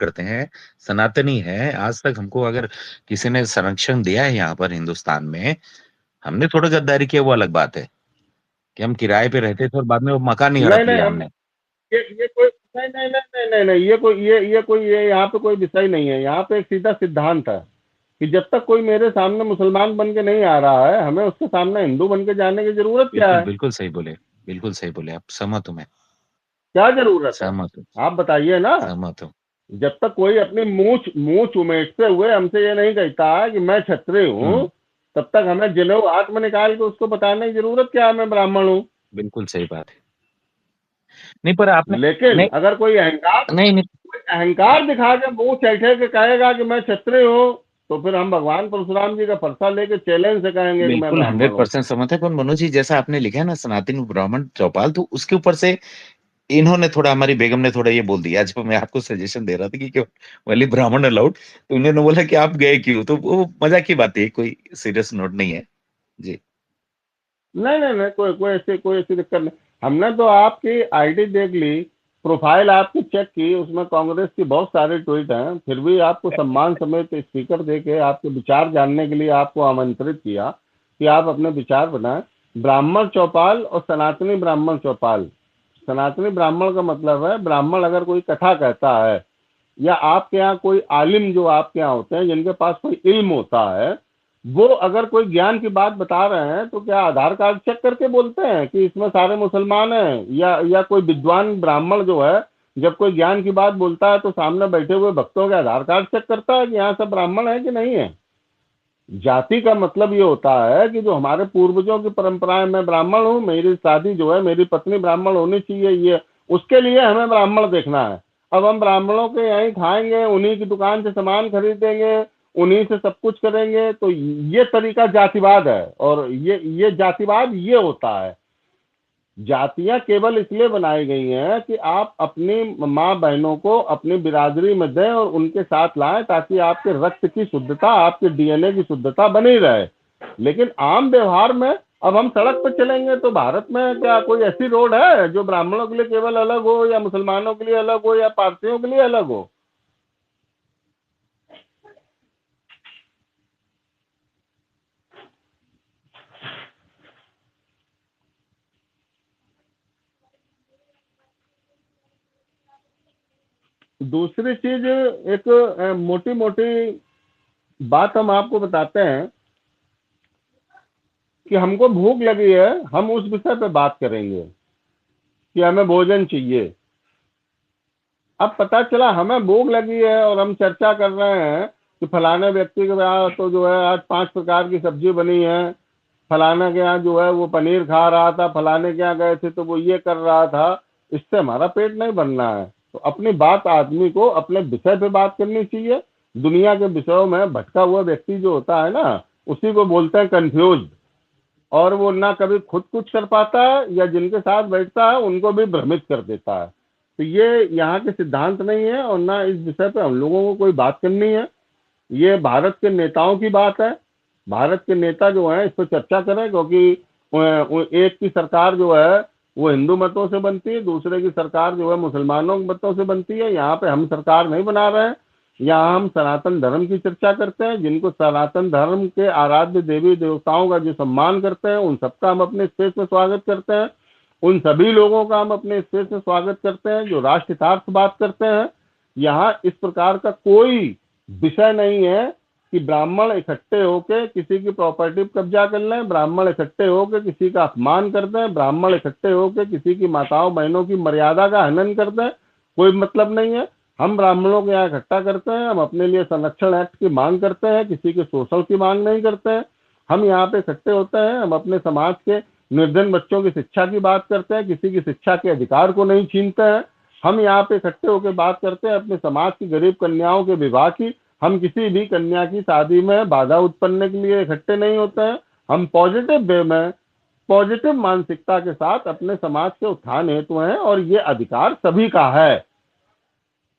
करते हैं, सनातनी हैं, आज तक हमको अगर किसी ने संरक्षण दिया है यहाँ पर हिंदुस्तान में, हमने थोड़ा गद्दारी किया वो अलग बात है, कि हम किराए पे रहते थे और बाद में वो मकान ही नहीं हड़प नहीं, लिया हम हमने। ये कोई नहीं नहीं नहीं नहीं नहीं नहीं, ये यहाँ पे कोई विषय नहीं है। यहाँ पे एक सीधा सिद्धांत है कि जब तक कोई मेरे सामने मुसलमान बन के नहीं आ रहा है, हमें उसके सामने हिंदू बन के जाने की जरूरत क्या बिल्कुल, है? बिल्कुल सही बोले आप, सहमत हूँ मैं, क्या जरूरत है? सहमत हूँ, आप बताइए ना। सहमत हूँ। जब तक कोई अपनी मूछ मूछ उमेटते हुए हमसे ये नहीं कहता है कि मैं क्षत्रिय हूँ, हुँ, तब तक हमें जनेऊ हाथ में निकाल के उसको बताने की जरूरत क्या है मैं ब्राह्मण हूँ। बिल्कुल सही बात है। नहीं पर आपने लेकिन नहीं, अगर नहीं, नहीं, कोई अहंकार दिखा के मुंह चैठे के कहेगा कि मैं क्षत्रिय हूँ, तो फिर हम भगवान परशुराम जी का फरसा लेके चैलेंज से कहेंगे कि मैं बिल्कुल ब्राह्मण हूँ। 100% सहमत है, पर मनोज जी जैसा आपने लिखा है ना सनातन ब्राह्मण चौपाल, तो उसके ऊपर से इन्होंने थोड़ा, हमारी बेगम ने थोड़ा ये बोल दिया, जब मैं आपको सजेशन दे रहा था कि क्यों ओनली ब्राह्मण अलाउड, तो उन्होंने बोला कि आप गए क्यों? तो वो मज़ाक की बात है, कोई सीरियस नोट नहीं है। जी। नहीं नहीं नहीं, कोई ऐसी दिक्कत नहीं। हमने तो आपकी आईडी देख ली, प्रोफाइल आपकी चेक की, उसमें कांग्रेस की बहुत सारे ट्वीट हैं, फिर भी आपको सम्मान समेत स्पीकर दे के आपके विचार जानने के लिए आपको आमंत्रित किया कि आप अपने विचार बनाएं। ब्राह्मण चौपाल और सनातनी ब्राह्मण चौपाल। सनातनी ब्राह्मण का मतलब है, ब्राह्मण अगर कोई कथा कहता है या आपके यहाँ कोई आलिम जो आपके यहाँ होते हैं जिनके पास कोई इल्म होता है, वो अगर कोई ज्ञान की बात बता रहे हैं तो क्या आधार कार्ड चेक करके बोलते हैं कि इसमें सारे मुसलमान हैं? या कोई विद्वान ब्राह्मण जो है जब कोई ज्ञान की बात बोलता है तो सामने बैठे हुए भक्तों के आधार कार्ड चेक करता है कि यहाँ सब ब्राह्मण है कि नहीं है? जाति का मतलब ये होता है कि जो हमारे पूर्वजों की परंपराएं, मैं ब्राह्मण हूँ, मेरी शादी जो है, मेरी पत्नी ब्राह्मण होनी चाहिए, ये उसके लिए हमें ब्राह्मण देखना है। अब हम ब्राह्मणों के यहीं खाएंगे, उन्हीं की दुकान से सामान खरीदेंगे, उन्हीं से सब कुछ करेंगे, तो ये तरीका जातिवाद है। और ये जातिवाद ये होता है। जातियां केवल इसलिए बनाई गई हैं कि आप अपनी माँ बहनों को अपनी बिरादरी में दें और उनके साथ लाएं, ताकि आपके रक्त की शुद्धता, आपके डीएनए की शुद्धता बनी रहे। लेकिन आम व्यवहार में अब हम सड़क पर चलेंगे तो भारत में क्या कोई ऐसी रोड है जो ब्राह्मणों के लिए केवल अलग हो, या मुसलमानों के लिए अलग हो, या पारसियों के लिए अलग हो? दूसरी चीज, एक मोटी मोटी बात हम आपको बताते हैं कि हमको भूख लगी है, हम उस विषय पे बात करेंगे कि हमें भोजन चाहिए। अब पता चला हमें भूख लगी है और हम चर्चा कर रहे हैं कि फलाने व्यक्ति के यहाँ तो जो है आज 5 प्रकार की सब्जी बनी है, फलाने के यहाँ जो है वो पनीर खा रहा था, फलाने के यहाँ गए थे तो वो ये कर रहा था। इससे हमारा पेट नहीं भरना है। तो अपनी बात आदमी को अपने विषय पे बात करनी चाहिए। दुनिया के विषयों में भटका हुआ व्यक्ति जो होता है ना, उसी को बोलते हैं कंफ्यूज। और वो ना कभी खुद कुछ कर पाता है, या जिनके साथ बैठता है उनको भी भ्रमित कर देता है। तो ये यहाँ के सिद्धांत नहीं है, और ना इस विषय पे हम लोगों को कोई बात करनी है। ये भारत के नेताओं की बात है। भारत के नेता जो है इस पर चर्चा करें, क्योंकि एक की सरकार जो है वो हिंदू मतों से बनती है, दूसरे की सरकार जो है मुसलमानों के मतों से बनती है। यहाँ पे हम सरकार नहीं बना रहे हैं, यहाँ हम सनातन धर्म की चर्चा करते हैं। जिनको सनातन धर्म के आराध्य देवी देवताओं का जो सम्मान करते हैं, उन सबका हम अपने स्पेस में स्वागत करते हैं। उन सभी लोगों का हम अपने स्पेस में स्वागत करते हैं जो राष्ट्र हितार्थ से बात करते हैं। यहाँ इस प्रकार का कोई विषय नहीं है कि ब्राह्मण इकट्ठे होकर किसी की प्रॉपर्टी पर कब्जा कर लें, ब्राह्मण इकट्ठे होकर किसी का अपमान कर दें, ब्राह्मण इकट्ठे होकर किसी की माताओं बहनों की मर्यादा का हनन कर दें। कोई मतलब नहीं है। हम ब्राह्मणों को यहाँ इकट्ठा करते हैं, हम अपने लिए संरक्षण एक्ट की मांग करते हैं, किसी के शोषण की मांग नहीं करते हैं। हम यहाँ पे इकट्ठे होते हैं, हम अपने समाज के निर्धन बच्चों की शिक्षा की बात करते हैं, किसी की शिक्षा के अधिकार को नहीं छीनते हैं। हम यहाँ पे इकट्ठे होकर बात करते हैं अपने समाज की गरीब कन्याओं के विवाह की। हम किसी भी कन्या की शादी में बाधा उत्पन्न के लिए इकट्ठे नहीं होते हैं। हम पॉजिटिव वे में, पॉजिटिव मानसिकता के साथ अपने समाज के उत्थान हेतु हैं, और ये अधिकार सभी का है।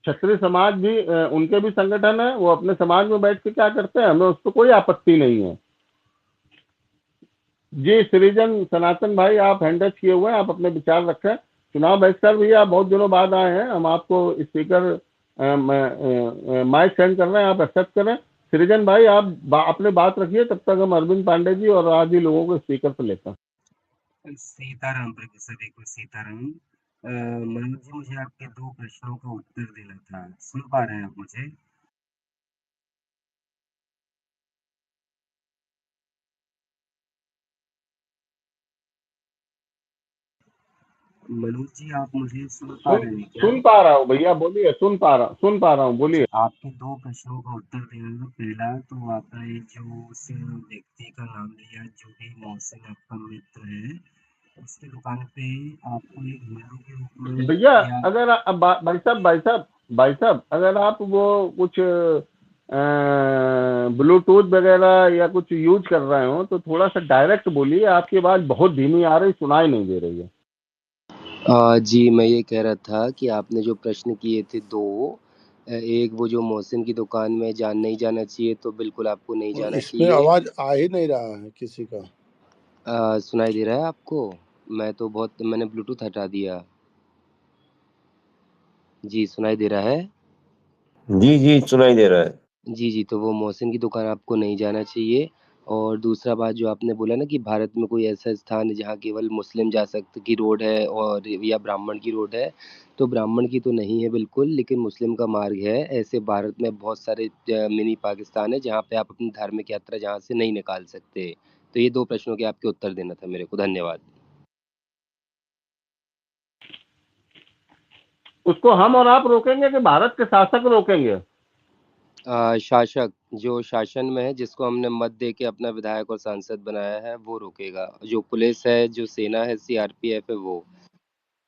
क्षत्रिय समाज भी उनके भी संगठन है, वो अपने समाज में बैठ के क्या करते हैं, हमें उस पर कोई आपत्ति नहीं है। जी सृजन सनातन भाई, आप हैंड टच किए हुए हैं, आप अपने विचार रखें। चुनाव बहिष्कार भैया, आप बहुत दिनों बाद आए हैं, हम आपको स्पीकर माइक सेंड कर रहे हैं, आप एक्सेप्ट करें। सृजन भाई आप अपने बात रखिए, तब तक हम अरविंद पांडे जी और आदि लोगों को स्पीकर पर लेते हैं। सीताराम प्रभु, सभी को सीताराम। मनोज जी, मुझे आपके 2 प्रश्नों का उत्तर देना था। सुन पा रहे हैं आप मुझे? मनोज जी, आप मुझे सुन पा रहे हैं क्या? सुन पा रहा हूँ भैया, बोलिए। सुन पा रहा हूँ, बोलिए। आपके 2 प्रश्नों का उत्तर देना था। पहला तो आपने जो उस व्यक्ति का नाम लिया, जो भी मोहसिन आपका मित्र है, उसकी दुकान पे आपको एक हिंदू के रूप में भैया या अगर भाई साहब अगर आप वो कुछ ब्लूटूथ वगैरह या कुछ यूज कर रहे हो तो थोड़ा सा डायरेक्ट बोलिए, आपकी आवाज बहुत धीमी आ रही, सुनाई नहीं दे रही है। जी, मैं ये कह रहा था कि आपने जो प्रश्न किए थे 2, एक वो जो मोहसिन की दुकान में नहीं जाना चाहिए, तो बिल्कुल आपको नहीं जाना इसमें चाहिए। आवाज आ ही नहीं रहा है किसी का। सुनाई दे रहा है आपको? मैंने ब्लूटूथ हटा दिया। जी, सुनाई दे रहा है? जी जी, सुनाई दे रहा है। जी, तो वो मोहसिन की दुकान आपको नहीं जाना चाहिए। और दूसरा बात जो आपने बोला ना कि भारत में कोई ऐसा स्थान है जहाँ केवल मुस्लिम जा सकते की रोड है और या ब्राह्मण की रोड है, तो ब्राह्मण की तो नहीं है बिल्कुल, लेकिन मुस्लिम का मार्ग है। ऐसे भारत में बहुत सारे मिनी पाकिस्तान है जहाँ पे आप अपनी धार्मिक यात्रा जहाँ से नहीं निकाल सकते। तो ये 2 प्रश्नों के आपके उत्तर देना था मेरे को। धन्यवाद। उसको हम और आप रोकेंगे कि भारत के शासक रोकेंगे? शासक, जो शासन में है, जिसको हमने मत दे के अपना विधायक और सांसद बनाया है, वो रोकेगा। जो पुलिस है, जो सेना है, सीआरपीएफ है, वो।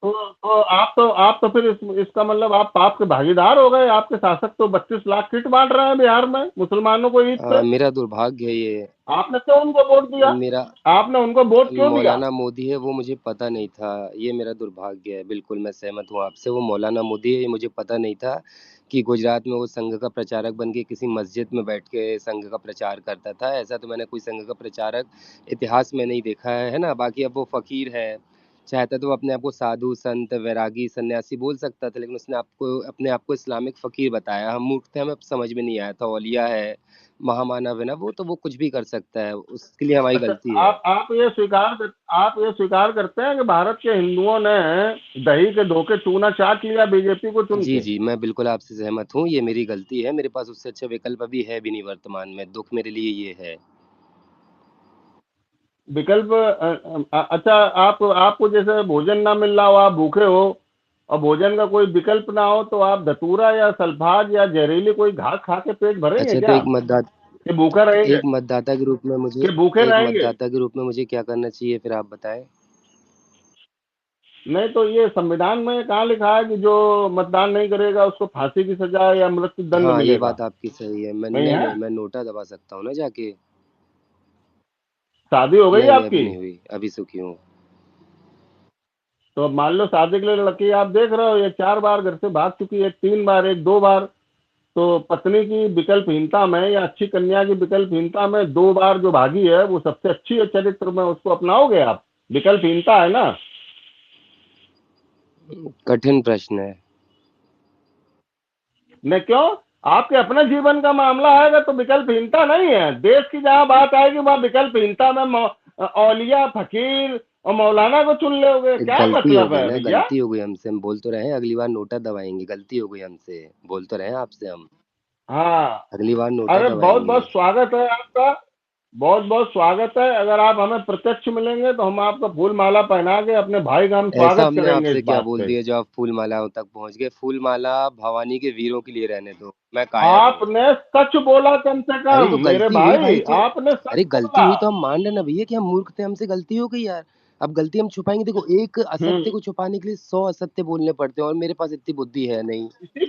आप तो फिर इसका मतलब आप पाप के भागीदार हो गए। आपके शासक तो 32 लाख किट बांट रहे हैं बिहार में मुसलमानों को ईद पे। मेरा दुर्भाग्य है ये। आपने क्यों उनको वोट दिया? मेरा आपने उनको वोट क्यों दिया? मौलाना मोदी है, वो मुझे पता नहीं था। ये मेरा दुर्भाग्य है। बिल्कुल मैं सहमत हूँ आपसे। वो मौलाना मोदी है, ये मुझे पता नहीं था कि गुजरात में वो संघ का प्रचारक बन के किसी मस्जिद में बैठ के संघ का प्रचार करता था। ऐसा तो मैंने कोई संघ का प्रचारक इतिहास में नहीं देखा है ना। बाकी अब वो फकीर है, चाहता तो वो अपने आप को साधु संत वैरागी सन्यासी बोल सकता था, लेकिन उसने आपको अपने आप को इस्लामिक फकीर बताया। हम मूर्ख थे, हमें समझ में नहीं आया था। औलिया है, महामानव है ना वो, तो वो कुछ भी कर सकता है। उसके लिए हमारी अच्छा, गलती है। आप ये स्वीकार करते हैं कि भारत के हिंदुओं ने दही के धोखे चूना चाट लिया बीजेपी को चुन जी, के? जी, मैं बिल्कुल आपसे सहमत हूँ। ये मेरी गलती है। मेरे पास उससे अच्छा विकल्प अभी है भी नहीं वर्तमान में। दुःख मेरे लिए ये है। विकल्प अच्छा, आपको जैसे भोजन ना मिल रहा हो, आप भूखे हो और भोजन का कोई विकल्प ना हो, तो आप धतूरा या सल्फाज या जहरीली कोई घास खा के पेट भरेंगे अच्छा, तो क्या? कि भूखा रहेंगे? एक मतदाता के रूप में मुझे कि भूखे एक रहेंगे? मतदाता के रूप में मुझे क्या करना चाहिए, फिर आप बताएँ? नहीं तो ये संविधान में कहाँ लिखा है कि जो मतदान नहीं करेगा उसको फांसी की सजा या मृत्यु दंड हाँ, ये मिलेगा? बात आपकी सही है। नहीं है? नहीं, मैं नोटा दबा सकता हूँ ना जाके। शादी हो गई नहीं, अभी आपकी? नहीं हुई। अभी सुखी हूँ। तो अब मान लो शादी के लिए लड़की आप देख रहे हो, ये 4 बार घर से भाग चुकी है, 3 बार, एक 2 बार। तो पत्नी की विकल्पहीनता में या अच्छी कन्या की विकल्पहीनता में 2 बार जो भागी है वो सबसे अच्छी है चरित्र में, उसको अपनाओगे आप? विकल्पहीनता है ना? कठिन प्रश्न है। मैं क्यों? आपके अपने जीवन का मामला आएगा तो विकल्पहीनता नहीं है। देश की जहां बात आएगी वहां विकल्पहीनता में औलिया फकीर और मौलाना को चुन लोगे, क्या गलती हो मतलब गई है ना, भैया? गलती हो गई हमसे। हम बोल तो रहे हैं अगली बार नोटा दबाएँगे। गलती हो गई हमसे। बोल तो रहे हैं आपसे हम। हाँ। अगली बार नोटा अरे बहुत दबाएँगे। बहुत स्वागत है आपका, बहुत बहुत स्वागत है। अगर आप हमें प्रत्यक्ष मिलेंगे तो हम आपको फूल माला पहना के अपने भाई का हम ऐसा स्वागत हमने करेंगे आपसे इस क्या बात बोल पे। दिया जो आप फूल मालाओं तक पहुँच गए? फूल माला भवानी के वीरों के लिए रहने दो। मैं कायर हूँ। आपने सच बोला, कम से अरे कम तो मेरे गलती हुई भाई भाई, तो। आपने सच अरे गलती बोला। हुई तो हम मान रहे ना भैया कि हम मूर्ख थे, हमसे गलती हो गई यार। अब गलती हम छुपाएंगे? देखो, एक हम्म असत्य को छुपाने के लिए 100 असत्य बोलने पड़ते हैं, और मेरे पास इतनी बुद्धि है नहीं। इसी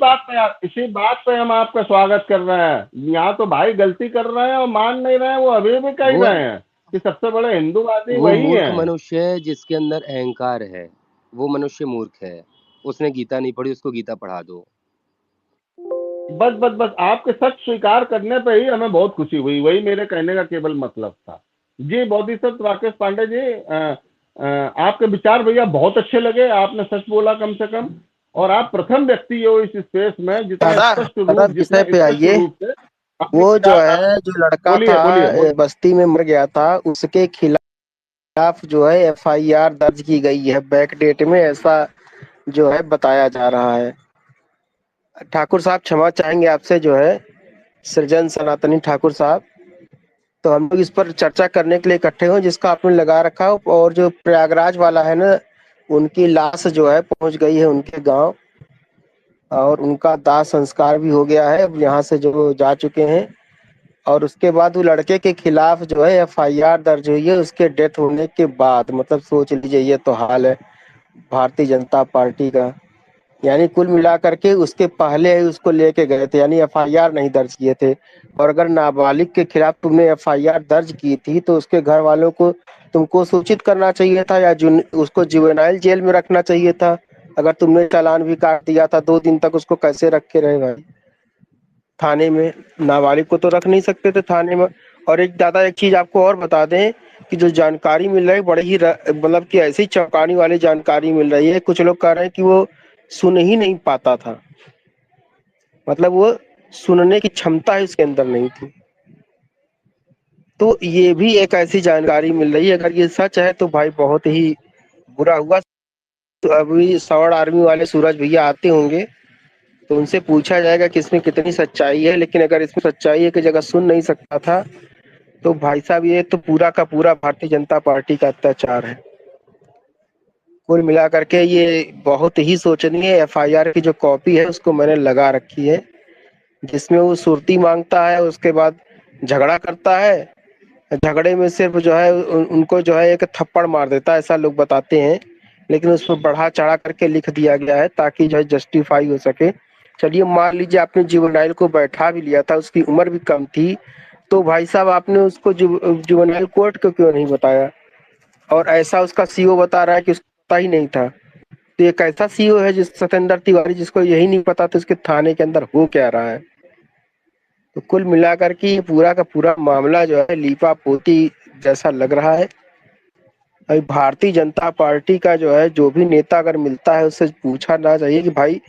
बात पे हम आपका स्वागत कर रहे हैं। यहाँ तो भाई गलती कर रहे हैं और मान नहीं रहे हैं, वो अभी भी कह वो रहे हैं कि सबसे बड़े हिंदूवादी वो वही मूर्ख हैं। मनुष्य है जिसके अंदर अहंकार है। वो मनुष्य मूर्ख है। उसने गीता नहीं पढ़ी, उसको गीता पढ़ा दो। बस बस बस, आपके सच स्वीकार करने पे ही हमें बहुत खुशी हुई, वही मेरे कहने का केवल मतलब था। जी बोधिसत्व राकेश पांडे जी, आपके विचार भैया बहुत अच्छे लगे। आपने सच बोला कम से कम। और आप प्रथम व्यक्ति हो इस स्पेस में जितना दादा स्पष्ट दादा रूप विषय पे आइए। से अपनी वो जो विचारधारा। है जो लड़का बोलिए था बोलिए बोलिए। बस्ती में मर गया था, उसके खिलाफ जो है एफआईआर दर्ज की गई है। बैक डेट में ऐसा जो है बताया जा रहा है। ठाकुर साहब क्षमा चाहेंगे आपसे, जो है सृजन सनातनी ठाकुर साहब। तो हम लोग इस पर चर्चा करने के लिए इकट्ठे हुए, जिसका आपने लगा रखा हो। और जो प्रयागराज वाला है ना, उनकी लाश जो है पहुंच गई है उनके गांव, और उनका दाह संस्कार भी हो गया है। अब यहाँ से जो जा चुके हैं। और उसके बाद वो लड़के के खिलाफ जो है एफआईआर दर्ज हुई है उसके डेथ होने के बाद। मतलब सोच लीजिए, ये तो हाल है भारतीय जनता पार्टी का। यानी कुल मिलाकर के उसके पहले ही उसको लेके गए थे, यानी एफआईआर नहीं दर्ज किए थे। और अगर नाबालिग के खिलाफ तुमने एफआईआर दर्ज की थी तो उसके घर वालों को तुमको सूचित करना चाहिए था, या उसको जुवेनाइल जेल में रखना चाहिए था। अगर तुमने चालान भी काट दिया था, 2 दिन तक उसको कैसे रखे रहे भाई थाने में? नाबालिग को तो रख नहीं सकते थे थाने में। और एक दादा, एक चीज आपको और बता दें कि जो जानकारी मिल रही है बड़ी ही मतलब कि ऐसी चौंकाने वाली जानकारी मिल रही है। कुछ लोग कह रहे हैं कि वो सुन ही नहीं पाता था, मतलब वो सुनने की क्षमता ही उसके अंदर नहीं थी। तो ये भी एक ऐसी जानकारी मिल रही है। अगर ये सच है तो भाई बहुत ही बुरा हुआ। तो अभी सौड़ आर्मी वाले सूरज भैया आते होंगे, तो उनसे पूछा जाएगा कि इसमें कितनी सच्चाई है। लेकिन अगर इसमें सच्चाई है कि जगह सुन नहीं सकता था, तो भाई साहब ये तो पूरा का पूरा भारतीय जनता पार्टी का अत्याचार है। कुल मिलाकर के ये बहुत ही शोचनीय। एफआईआर की जो कॉपी है उसको मैंने लगा रखी है, जिसमें वो सुर्ती मांगता है, उसके बाद झगड़ा करता है। झगड़े में सिर्फ जो है उनको जो है एक थप्पड़ मार देता है, ऐसा लोग बताते हैं। लेकिन उस पर बढ़ा चढ़ा करके लिख दिया गया है ताकि जो है जस्टिफाई हो सके। चलिए मान लीजिए आपने जुवेनाइल को बैठा भी लिया था, उसकी उम्र भी कम थी, तो भाई साहब आपने उसको जुवेनाइल कोर्ट को क्यों नहीं बताया? और ऐसा उसका सीओ बता रहा है कि उसको पता ही नहीं था। तो एक ऐसा सीओ है जिस सतेंद्र तिवारी, जिसको यही नहीं पता था उसके थाने के अंदर हो क्या रहा है। तो कुल मिलाकर के ये पूरा का पूरा मामला जो है लीपा पोती जैसा लग रहा है। अभी भारतीय जनता पार्टी का जो है जो भी नेता अगर मिलता है उससे पूछा ना चाहिए कि भाई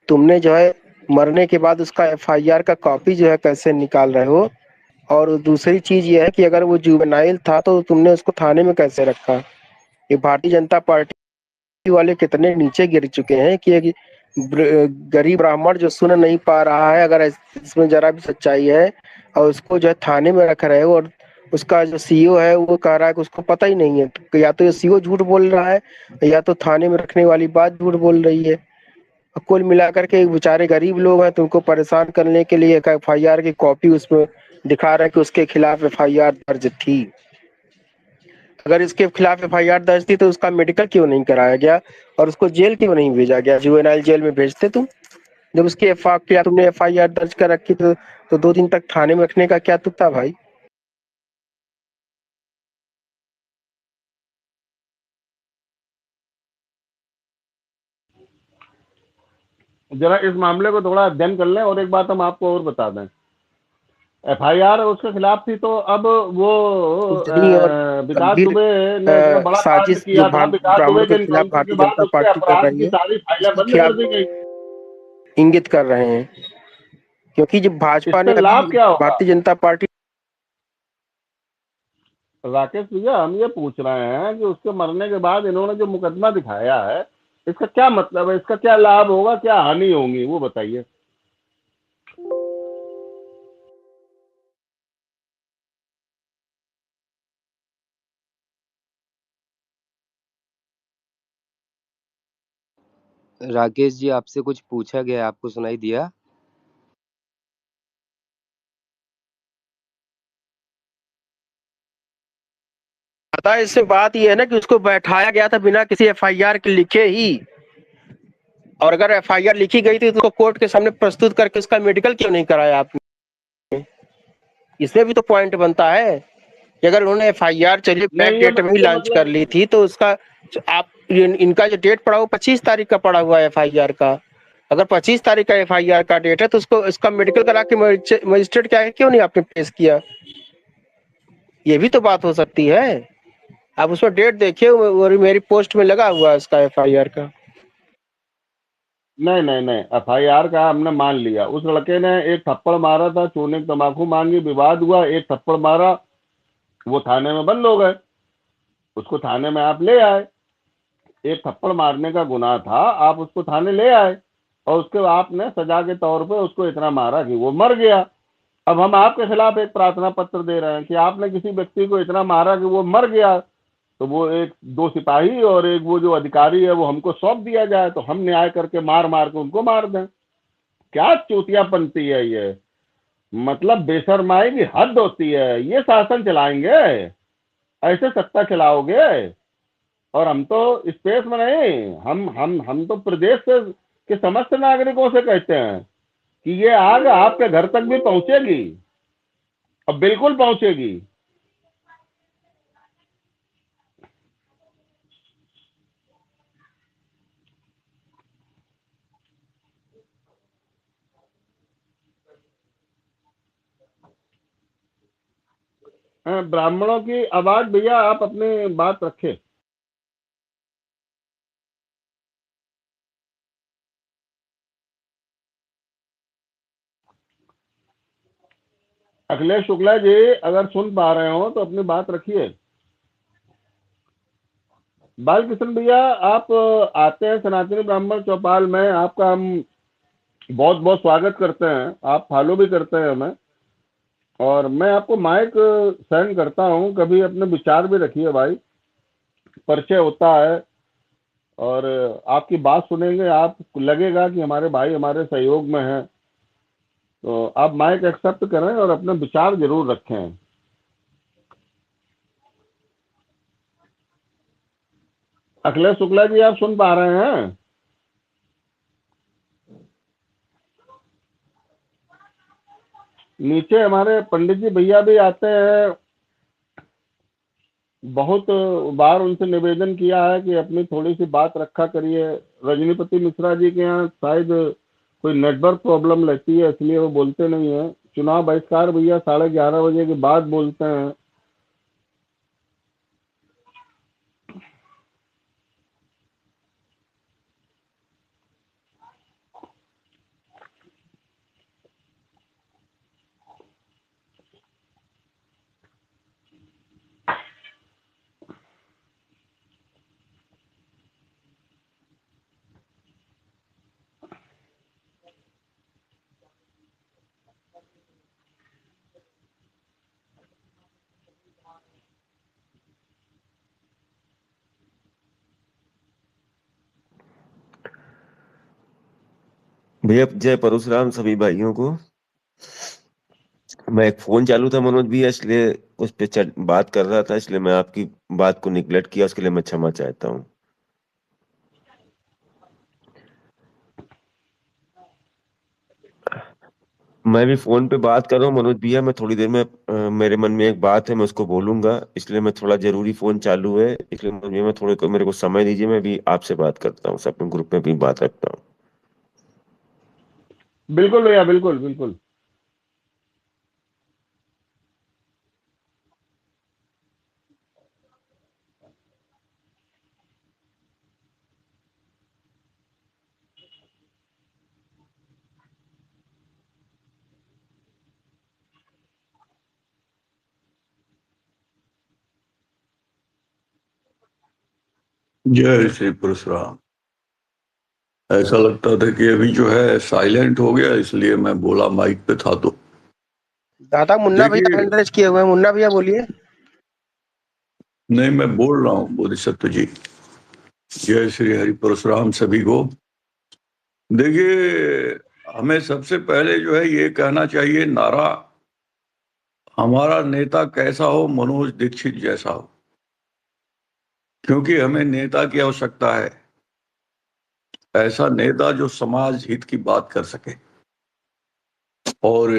तुमने जो है मरने के बाद उसका एफआईआर का कॉपी जो है कैसे निकाल रहे हो। और दूसरी चीज ये है कि अगर वो जुवेनाइल था तो तुमने उसको थाने में कैसे रखा। ये भारतीय जनता पार्टी वाले कितने नीचे गिर चुके हैं कि एक गरीब ब्राह्मण जो सुन नहीं पा रहा है, अगर इसमें जरा भी सच्चाई है, और उसको जो है थाने में रख रहे हो। और उसका जो सीईओ है वो कह रहा है कि उसको पता ही नहीं है। तो या तो ये सीईओ झूठ बोल रहा है, या तो थाने में रखने वाली बात झूठ बोल रही है। कुल मिलाकर के बेचारे गरीब लोग हैं, तुमको परेशान करने के लिए एक एफआईआर की कॉपी उसमें दिखा रहा है कि उसके खिलाफ एफआईआर दर्ज थी। अगर इसके खिलाफ एफआईआर दर्ज थी तो उसका मेडिकल क्यों नहीं कराया गया, और उसको जेल क्यों नहीं भेजा गया? जुवेनाइल जेल में भेजते तुम। जब उसकी तुमने एफआईआर दर्ज कर रखी तो 2 दिन तक थाने में रखने का क्या तुक था भाई? जरा इस मामले को थोड़ा अध्ययन कर लें। और एक बात हम आपको और बता दें, एफआईआर उसके खिलाफ थी तो अब वो उतनी और विकास गंभीर दुबे ने इतना बड़ा कांड साजिश जो किया था। विकास दुबे ब्राह्मणों के के खिलाफ एनकाउंटर के भारतीय बाद जनता उसके पार्टी कर अपराध रही की है, सारी फाइलें उसके बंद खिलाफ कर दी गई। इंगित कर रहे हैं। क्योंकि जब भाजपा ने इससे अभी लाभ क्या होगा? भारतीय जनता पार्टी राकेश भैया, हम ये पूछ रहे हैं कि उसके मरने के बाद इन्होंने जो मुकदमा दिखाया है, इसका क्या मतलब है? इसका क्या लाभ होगा, क्या हानि होगी, वो बताइए। राकेश जी, आपसे कुछ पूछा गया, आपको सुनाई दिया? पता है, इससे बात ये है ना कि उसको बैठाया गया था बिना किसी एफआईआर के लिखे ही। और अगर एफआईआर लिखी गई थी तो उसको कोर्ट के सामने प्रस्तुत करके उसका मेडिकल क्यों नहीं कराया आपने? इसमें भी तो पॉइंट बनता है कि अगर उन्होंने एफआईआर चलिए बैक नहीं, डेट में ही ये लॉन्च कर मतलब ली थी तो उसका आप इनका जो डेट पड़ा वो 25 तारीख का पड़ा हुआ है एफआईआर का। अगर 25 तारीख का एफआईआर का डेट है तो उसको इसका मेडिकल करा के मजिस्ट्रेट क्या है क्यों नहीं आपने पेश किया? ये भी तो बात हो सकती है। आप उसमें डेट देखिए, मेरी पोस्ट में लगा हुआ है उसका एफआईआर का। नहीं नहीं नहीं, FIR का हमने मान लिया। उस लड़के ने एक थप्पड़ मारा था, चूने की तम्बाकू मांगी, विवाद हुआ, एक थप्पड़ मारा, वो थाने में बंद हो गए। उसको थाने में आप ले आए, एक थप्पड़ मारने का गुनाह था, आप उसको थाने ले आए और उसके आपने सजा के तौर पे उसको इतना मारा कि वो मर गया। अब हम आपके खिलाफ एक प्रार्थना पत्र दे रहे हैं कि आपने किसी व्यक्ति को इतना मारा कि वो मर गया, तो वो एक 2 सिपाही और एक वो जो अधिकारी है वो हमको सौंप दिया जाए, तो हम न्याय करके मार मार के उनको मार दें। क्या चूतियापंती है ये, मतलब बेशर्माई की हद होती है। ये शासन चलाएंगे, ऐसे सत्ता चलाओगे? और हम तो स्पेस में नहीं, हम तो प्रदेश से के समस्त नागरिकों से कहते हैं कि ये आग आपके घर तक भी पहुंचेगी, अब बिल्कुल पहुंचेगी। ब्राह्मणों की आवाज भैया आप अपनी बात रखें। अखिलेश शुक्ला जी अगर सुन पा रहे हो तो अपनी बात रखिए। बालकृष्ण भैया आप आते हैं सनातनी ब्राह्मण चौपाल में, आपका हम बहुत बहुत स्वागत करते हैं, आप फॉलो भी करते हैं हमें, और मैं आपको माइक सेंड करता हूं, कभी अपने विचार भी रखिए भाई, परिचय होता है और आपकी बात सुनेंगे, आप लगेगा कि हमारे भाई हमारे सहयोग में हैं, तो आप माइक एक्सेप्ट करें और अपने विचार जरूर रखें। अखिलेश शुक्ला जी आप सुन पा रहे हैं? नीचे हमारे पंडित जी भैया भी आते हैं, बहुत बार उनसे निवेदन किया है कि अपनी थोड़ी सी बात रखा करिए। रजनीपति मिश्रा जी के यहाँ शायद कोई नेटवर्क प्रॉब्लम रहती है, इसलिए वो बोलते नहीं है। चुनाव बहिष्कार भैया 11:30 बजे के बाद बोलते हैं। भैया जय परशुराम सभी भाइयों को। मैं एक फोन चालू था मनोज भैया, इसलिए उस पे बात कर रहा था, इसलिए मैं आपकी बात को निगलेक्ट किया, उसके लिए मैं क्षमा चाहता हूँ। मैं भी फोन पे बात कर रहा हूँ मनोज भैया, मैं थोड़ी देर में मेरे मन में एक बात है, मैं उसको बोलूंगा, इसलिए मैं थोड़ा जरूरी फोन चालू है, इसलिए मनोज भैया मैं थोड़े को मेरे को समय दीजिए, मैं भी आपसे बात करता हूँ, अपने ग्रुप में भी बात रखता हूँ। बिल्कुल भैया, बिल्कुल बिल्कुल। जय श्री परशुराम। ऐसा लगता था कि अभी जो है साइलेंट हो गया, इसलिए मैं बोला माइक पे था। तो दादा मुन्ना भैया देखिए, हैंड रेज किए हुए हैं, मुन्ना भैया बोलिए। नहीं मैं बोल रहा हूँ बोधिसत्व जी। जय श्री हरि परशुराम सभी को। देखिए, हमें सबसे पहले जो है ये कहना चाहिए नारा, हमारा नेता कैसा हो, मनोज दीक्षित जैसा हो, क्योंकि हमें नेता की आवश्यकता है, ऐसा नेता जो समाज हित की बात कर सके। और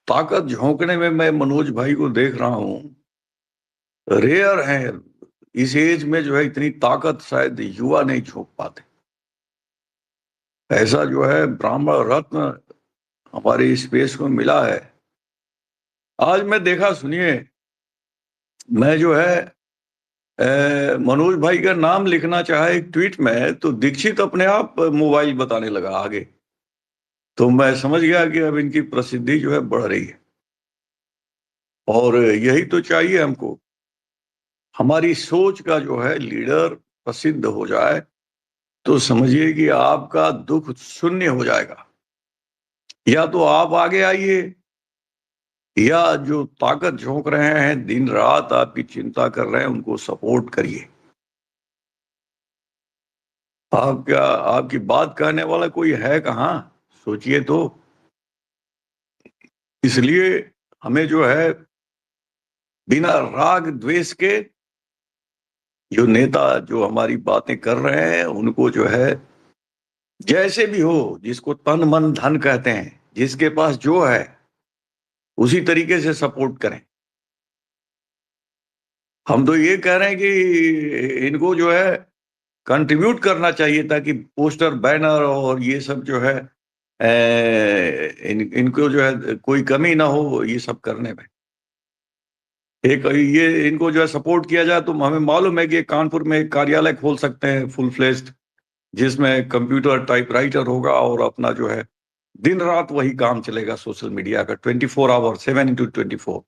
ताकत झोंकने में मैं मनोज भाई को देख रहा हूं, रेयर है। इस एज में जो है इतनी ताकत शायद युवा नहीं झोंक पाते। ऐसा जो है ब्राह्मण रत्न हमारे स्पेस को मिला है। आज मैं देखा, सुनिए, मैं जो है मनोज भाई का नाम लिखना चाहे एक ट्वीट में तो दीक्षित अपने आप मोबाइल बताने लगा आगे, तो मैं समझ गया कि अब इनकी प्रसिद्धि जो है बढ़ रही है। और यही तो चाहिए हमको, हमारी सोच का जो है लीडर प्रसिद्ध हो जाए तो समझिए कि आपका दुख शून्य हो जाएगा। या तो आप आगे आइए, या जो ताकत झोंक रहे हैं दिन रात आपकी चिंता कर रहे हैं उनको सपोर्ट करिए। आपका आपकी बात कहने वाला कोई है कहाँ, सोचिए तो। इसलिए हमें जो है बिना राग द्वेष के जो नेता जो हमारी बातें कर रहे हैं उनको जो है जैसे भी हो, जिसको तन मन धन कहते हैं, जिसके पास जो है उसी तरीके से सपोर्ट करें। हम तो ये कह रहे हैं कि इनको जो है कंट्रीब्यूट करना चाहिए ताकि पोस्टर बैनर और ये सब जो है इनको जो है कोई कमी ना हो ये सब करने में। एक ये इनको जो है सपोर्ट किया जाए तो हमें मालूम है कि कानपुर में एक कार्यालय खोल सकते हैं फुल फ्लेश्ड, जिसमें कंप्यूटर टाइपराइटर होगा और अपना जो है दिन रात वही काम चलेगा सोशल मीडिया का 24 आवर 7x24।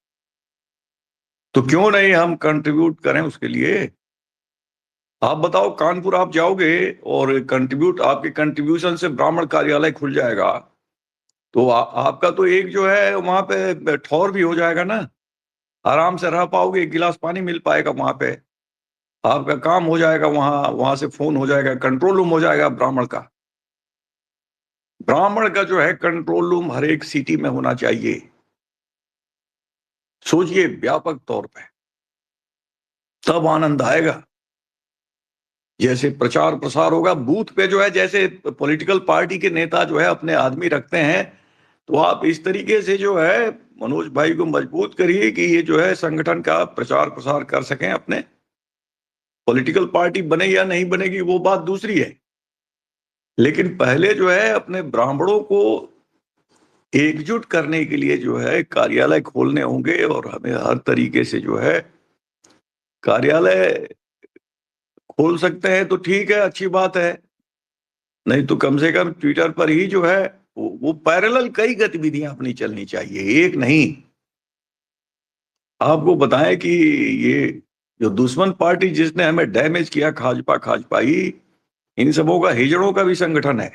तो क्यों नहीं हम कंट्रीब्यूट करें उसके लिए। आप बताओ, कानपुर आप जाओगे और कंट्रीब्यूट आपके कंट्रीब्यूशन से ब्राह्मण कार्यालय खुल जाएगा तो आपका तो एक जो है वहां पे ठौर भी हो जाएगा ना, आराम से रह पाओगे, एक गिलास पानी मिल पाएगा वहां पे, आपका काम हो जाएगा, वहां से फोन हो जाएगा, कंट्रोल रूम हो जाएगा ब्राह्मण का। ब्राह्मण का जो है कंट्रोल रूम हर एक सिटी में होना चाहिए। सोचिए व्यापक तौर पे, तब आनंद आएगा। जैसे प्रचार प्रसार होगा बूथ पे जो है, जैसे पॉलिटिकल पार्टी के नेता जो है अपने आदमी रखते हैं, तो आप इस तरीके से जो है मनोज भाई को मजबूत करिए कि ये जो है संगठन का प्रचार प्रसार कर सकें अपने। पॉलिटिकल पार्टी बने या नहीं बनेगी वो बात दूसरी है, लेकिन पहले जो है अपने ब्राह्मणों को एकजुट करने के लिए जो है कार्यालय खोलने होंगे और हमें हर तरीके से जो है कार्यालय खोल सकते हैं तो ठीक है, अच्छी बात है। नहीं तो कम से कम ट्विटर पर ही जो है वो पैरेलल कई गतिविधियां अपनी चलनी चाहिए, एक नहीं। आपको बताएं कि ये जो दुश्मन पार्टी जिसने हमें डैमेज किया, खाजपाई, इन सबों का हिजड़ों का भी संगठन है।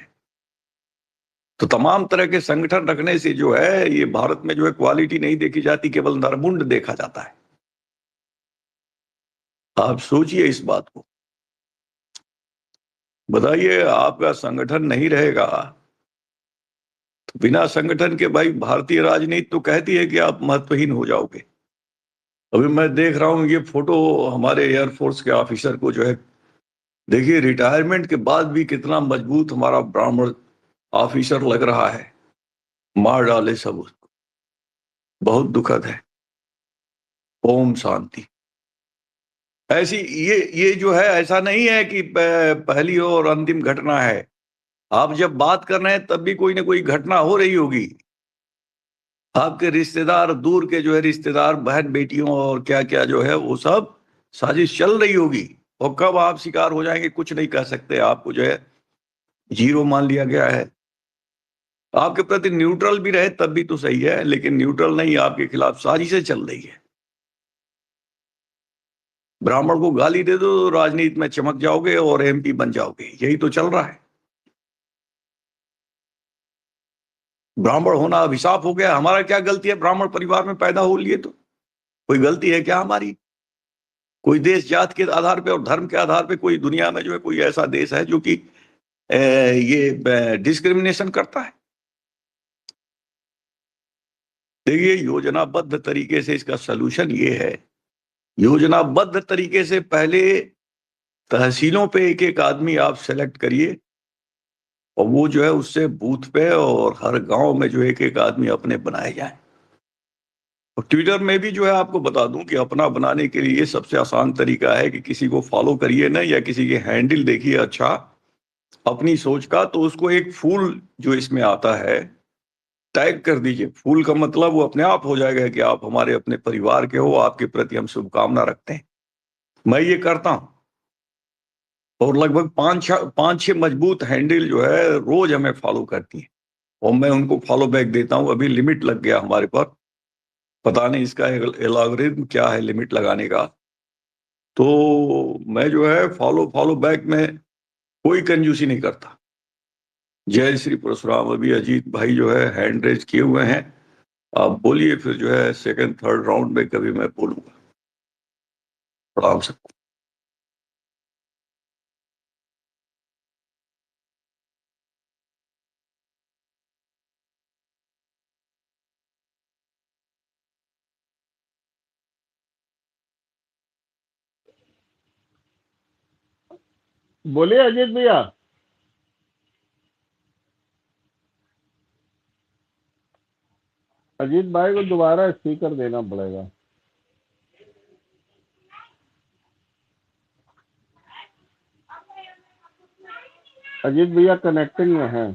तो तमाम तरह के संगठन रखने से जो है ये भारत में जो है क्वालिटी नहीं देखी जाती, केवल नरमुंड देखा जाता है। आप सोचिए इस बात को, बताइए आपका संगठन नहीं रहेगा तो बिना संगठन के भाई भारतीय राजनीति तो कहती है कि आप महत्वहीन हो जाओगे। अभी मैं देख रहा हूं ये फोटो हमारे एयरफोर्स के ऑफिसर को जो है, देखिए रिटायरमेंट के बाद भी कितना मजबूत हमारा ब्राह्मण ऑफिसर लग रहा है। मार डाले सब उसको, बहुत दुखद है। ओम शांति। ऐसी ये जो है ऐसा नहीं है कि पहली और अंतिम घटना है। आप जब बात कर रहे हैं तब भी कोई ना कोई घटना हो रही होगी। आपके रिश्तेदार, दूर के जो है रिश्तेदार, बहन बेटियों और क्या क्या जो है वो सब साजिश चल रही होगी, और कब आप शिकार हो जाएंगे कुछ नहीं कह सकते। आपको जो है जीरो मान लिया गया है। आपके प्रति न्यूट्रल भी रहे तब भी तो सही है, लेकिन न्यूट्रल नहीं, आपके खिलाफ साजिशें चल रही है। ब्राह्मण को गाली दे दो तो राजनीति में चमक जाओगे और एमपी बन जाओगे, यही तो चल रहा है। ब्राह्मण होना अभिशाप हो गया। हमारा क्या गलती है ब्राह्मण परिवार में पैदा हो लिए? तो कोई गलती है क्या हमारी? कोई देश जात के आधार पे और धर्म के आधार पे कोई दुनिया में जो है कोई ऐसा देश है जो कि ये डिस्क्रिमिनेशन करता है? देखिए योजनाबद्ध तरीके से इसका सलूशन ये है, योजनाबद्ध तरीके से पहले तहसीलों पे एक एक आदमी आप सेलेक्ट करिए, और वो जो है उससे बूथ पे और हर गांव में जो एक एक आदमी अपने बनाए जाए। और ट्विटर में भी जो है आपको बता दूं कि अपना बनाने के लिए सबसे आसान तरीका है कि किसी को फॉलो करिए ना, या किसी के हैंडल देखिए अच्छा अपनी सोच का, तो उसको एक फूल जो इसमें आता है टैग कर दीजिए। फूल का मतलब वो अपने आप हो जाएगा कि आप हमारे अपने परिवार के हो, आपके प्रति हम शुभकामना रखते हैं। मैं ये करता हूं, और लगभग 5-6 मजबूत हैंडल जो है रोज हमें फॉलो करती हैं, और मैं उनको फॉलो बैक देता हूं। अभी लिमिट लग गया हमारे पर, पता नहीं इसका एल्गोरिथम क्या है लिमिट लगाने का। तो मैं जो है फॉलो बैक में कोई कंजूसी नहीं करता। जय श्री परशुराम। अभी अजीत भाई जो है हैंड रेज किए हुए हैं, आप बोलिए, फिर जो है सेकंड थर्ड राउंड में कभी मैं बोलूंगा। प्रणाम सबको। बोलिए अजीत भैया। अजीत भाई को दोबारा स्पीकर देना पड़ेगा। अजीत भैया कनेक्टिंग में हैं।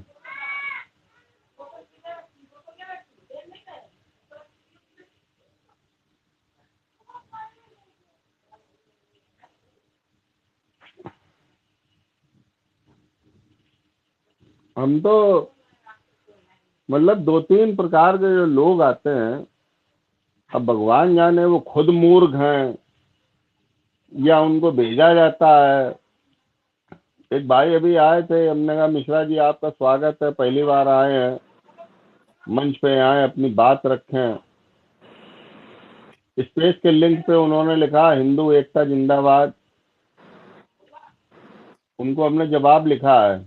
हम तो मतलब 2-3 प्रकार के जो लोग आते हैं, अब भगवान जाने वो खुद मूर्ख हैं या उनको भेजा जाता है। एक भाई अभी आए थे, हमने कहा मिश्रा जी आपका स्वागत है, पहली बार आए हैं, मंच पे आए, अपनी बात रखें। स्पेस के लिंक पे उन्होंने लिखा हिंदू एकता जिंदाबाद, उनको हमने जवाब लिखा है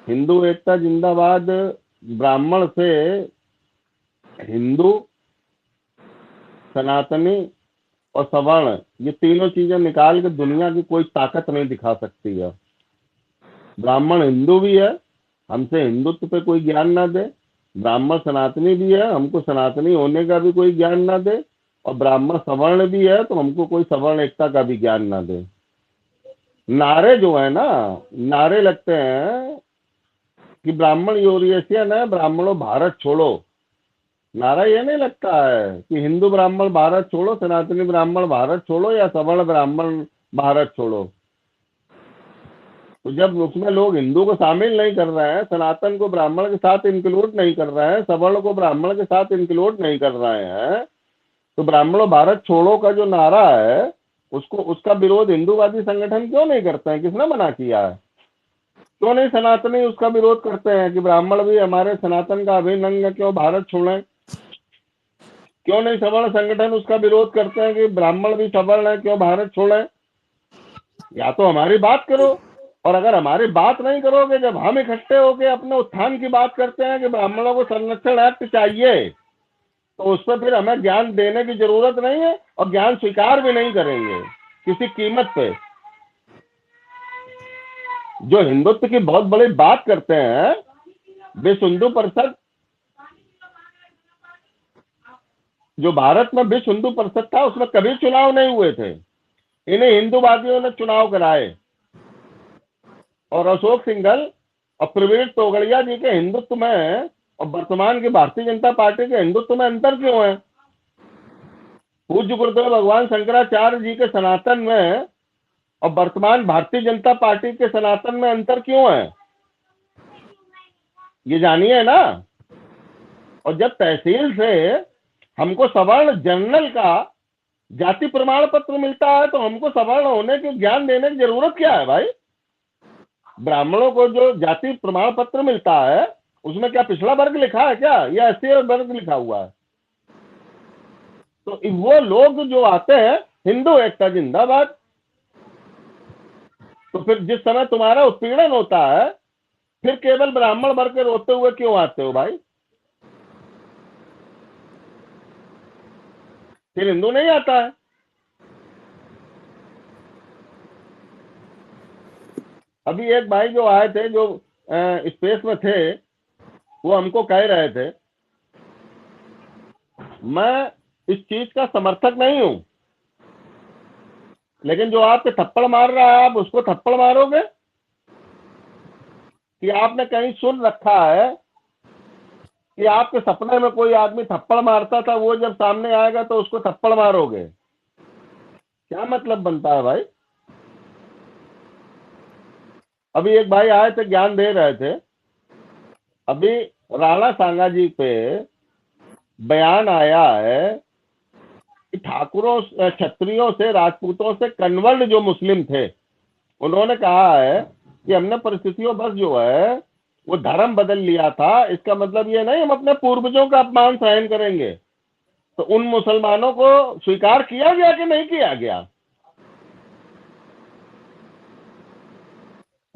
हिंदू एकता जिंदाबाद। ब्राह्मण से हिंदू, सनातनी और सवर्ण, ये तीनों चीजें निकाल के दुनिया की कोई ताकत नहीं दिखा सकती है। ब्राह्मण हिंदू भी है, हमसे हिंदुत्व पे कोई ज्ञान ना दे। ब्राह्मण सनातनी भी है, हमको सनातनी होने का भी कोई ज्ञान ना दे। और ब्राह्मण सवर्ण भी है, तो हमको कोई सवर्ण एकता का भी ज्ञान ना दे। नारे जो है ना, नारे लगते हैं कि ब्राह्मण यूरेशियन है, ब्राह्मणों भारत छोड़ो। नारा ये नहीं लगता है कि हिंदू ब्राह्मण भारत छोड़ो, सनातनी ब्राह्मण भारत छोड़ो, या सवर्ण ब्राह्मण भारत छोड़ो। तो जब उसमें लोग हिंदू को शामिल नहीं कर रहे हैं, सनातन को ब्राह्मण के साथ इंक्लूड नहीं कर रहे हैं, सवर्ण को ब्राह्मण के साथ इंक्लूड नहीं कर रहे हैं, तो ब्राह्मणों भारत छोड़ो का जो नारा है उसको, उसका विरोध हिंदूवादी संगठन क्यों नहीं करते हैं? किसने मना किया है? क्यों नहीं सनातनी उसका विरोध करते हैं कि ब्राह्मण भी हमारे सनातन का अभिन्न अंग है, क्यों भारत छोड़ें? क्यों नहीं सवर्ण संगठन उसका विरोध करते हैं कि ब्राह्मण भी सवर्ण है, क्यों भारत छोड़ें? या तो हमारी बात करो, और अगर हमारी बात नहीं करोगे, जब हम इकट्ठे होकर अपने उत्थान की बात करते हैं कि ब्राह्मणों को संरक्षण एक्ट चाहिए, तो उस पर फिर हमें ज्ञान देने की जरूरत नहीं है, और ज्ञान स्वीकार भी नहीं करेंगे किसी कीमत पे। जो हिंदुत्व की बहुत बड़ी बात करते हैं, विश्व हिंदू परिषद, जो भारत में विश्व हिंदू परिषद था, उसमें कभी चुनाव नहीं हुए थे। इन्हें हिंदूवादियों ने चुनाव कराए। और अशोक सिंघल और प्रवीण तोगड़िया जी के हिंदुत्व में और वर्तमान की भारतीय जनता पार्टी के हिंदुत्व में अंतर क्यों है? पूज्य गुरुदेव भगवान शंकराचार्य जी के सनातन में और वर्तमान भारतीय जनता पार्टी के सनातन में अंतर क्यों है? ये जानिए ना। और जब तहसील से हमको सवर्ण जनरल का जाति प्रमाण पत्र मिलता है, तो हमको सवर्ण होने के ज्ञान देने की जरूरत क्या है भाई? ब्राह्मणों को जो जाति प्रमाण पत्र मिलता है, उसमें क्या पिछड़ा वर्ग लिखा है क्या, या एससी वर्ग लिखा हुआ है? तो वो लोग जो आते हैं, हिंदू एकता जिंदाबाद, तो फिर जिस समय तुम्हारा उत्पीड़न होता है, फिर केवल ब्राह्मण वर्ग के रोते हुए क्यों आते हो भाई? फिर हिंदू नहीं आता है। अभी एक भाई जो आए थे, जो स्पेस में थे, वो हमको कह रहे थे, मैं इस चीज का समर्थक नहीं हूं, लेकिन जो आपके थप्पड़ मार रहा है, आप उसको थप्पड़ मारोगे? कि आपने कहीं सुन रखा है कि आपके सपने में कोई आदमी थप्पड़ मारता था, वो जब सामने आएगा तो उसको थप्पड़ मारोगे? क्या मतलब बनता है भाई? अभी एक भाई आए थे, ज्ञान दे रहे थे, अभी राणा सांगा जी पे बयान आया है कि ठाकुरों, क्षत्रियों से, राजपूतों से कन्वर्ट जो मुस्लिम थे, उन्होंने कहा है कि हमने परिस्थितियों बस जो है वो धर्म बदल लिया था, इसका मतलब ये नहीं हम अपने पूर्वजों का अपमान सहन करेंगे। तो उन मुसलमानों को स्वीकार किया गया कि नहीं किया गया?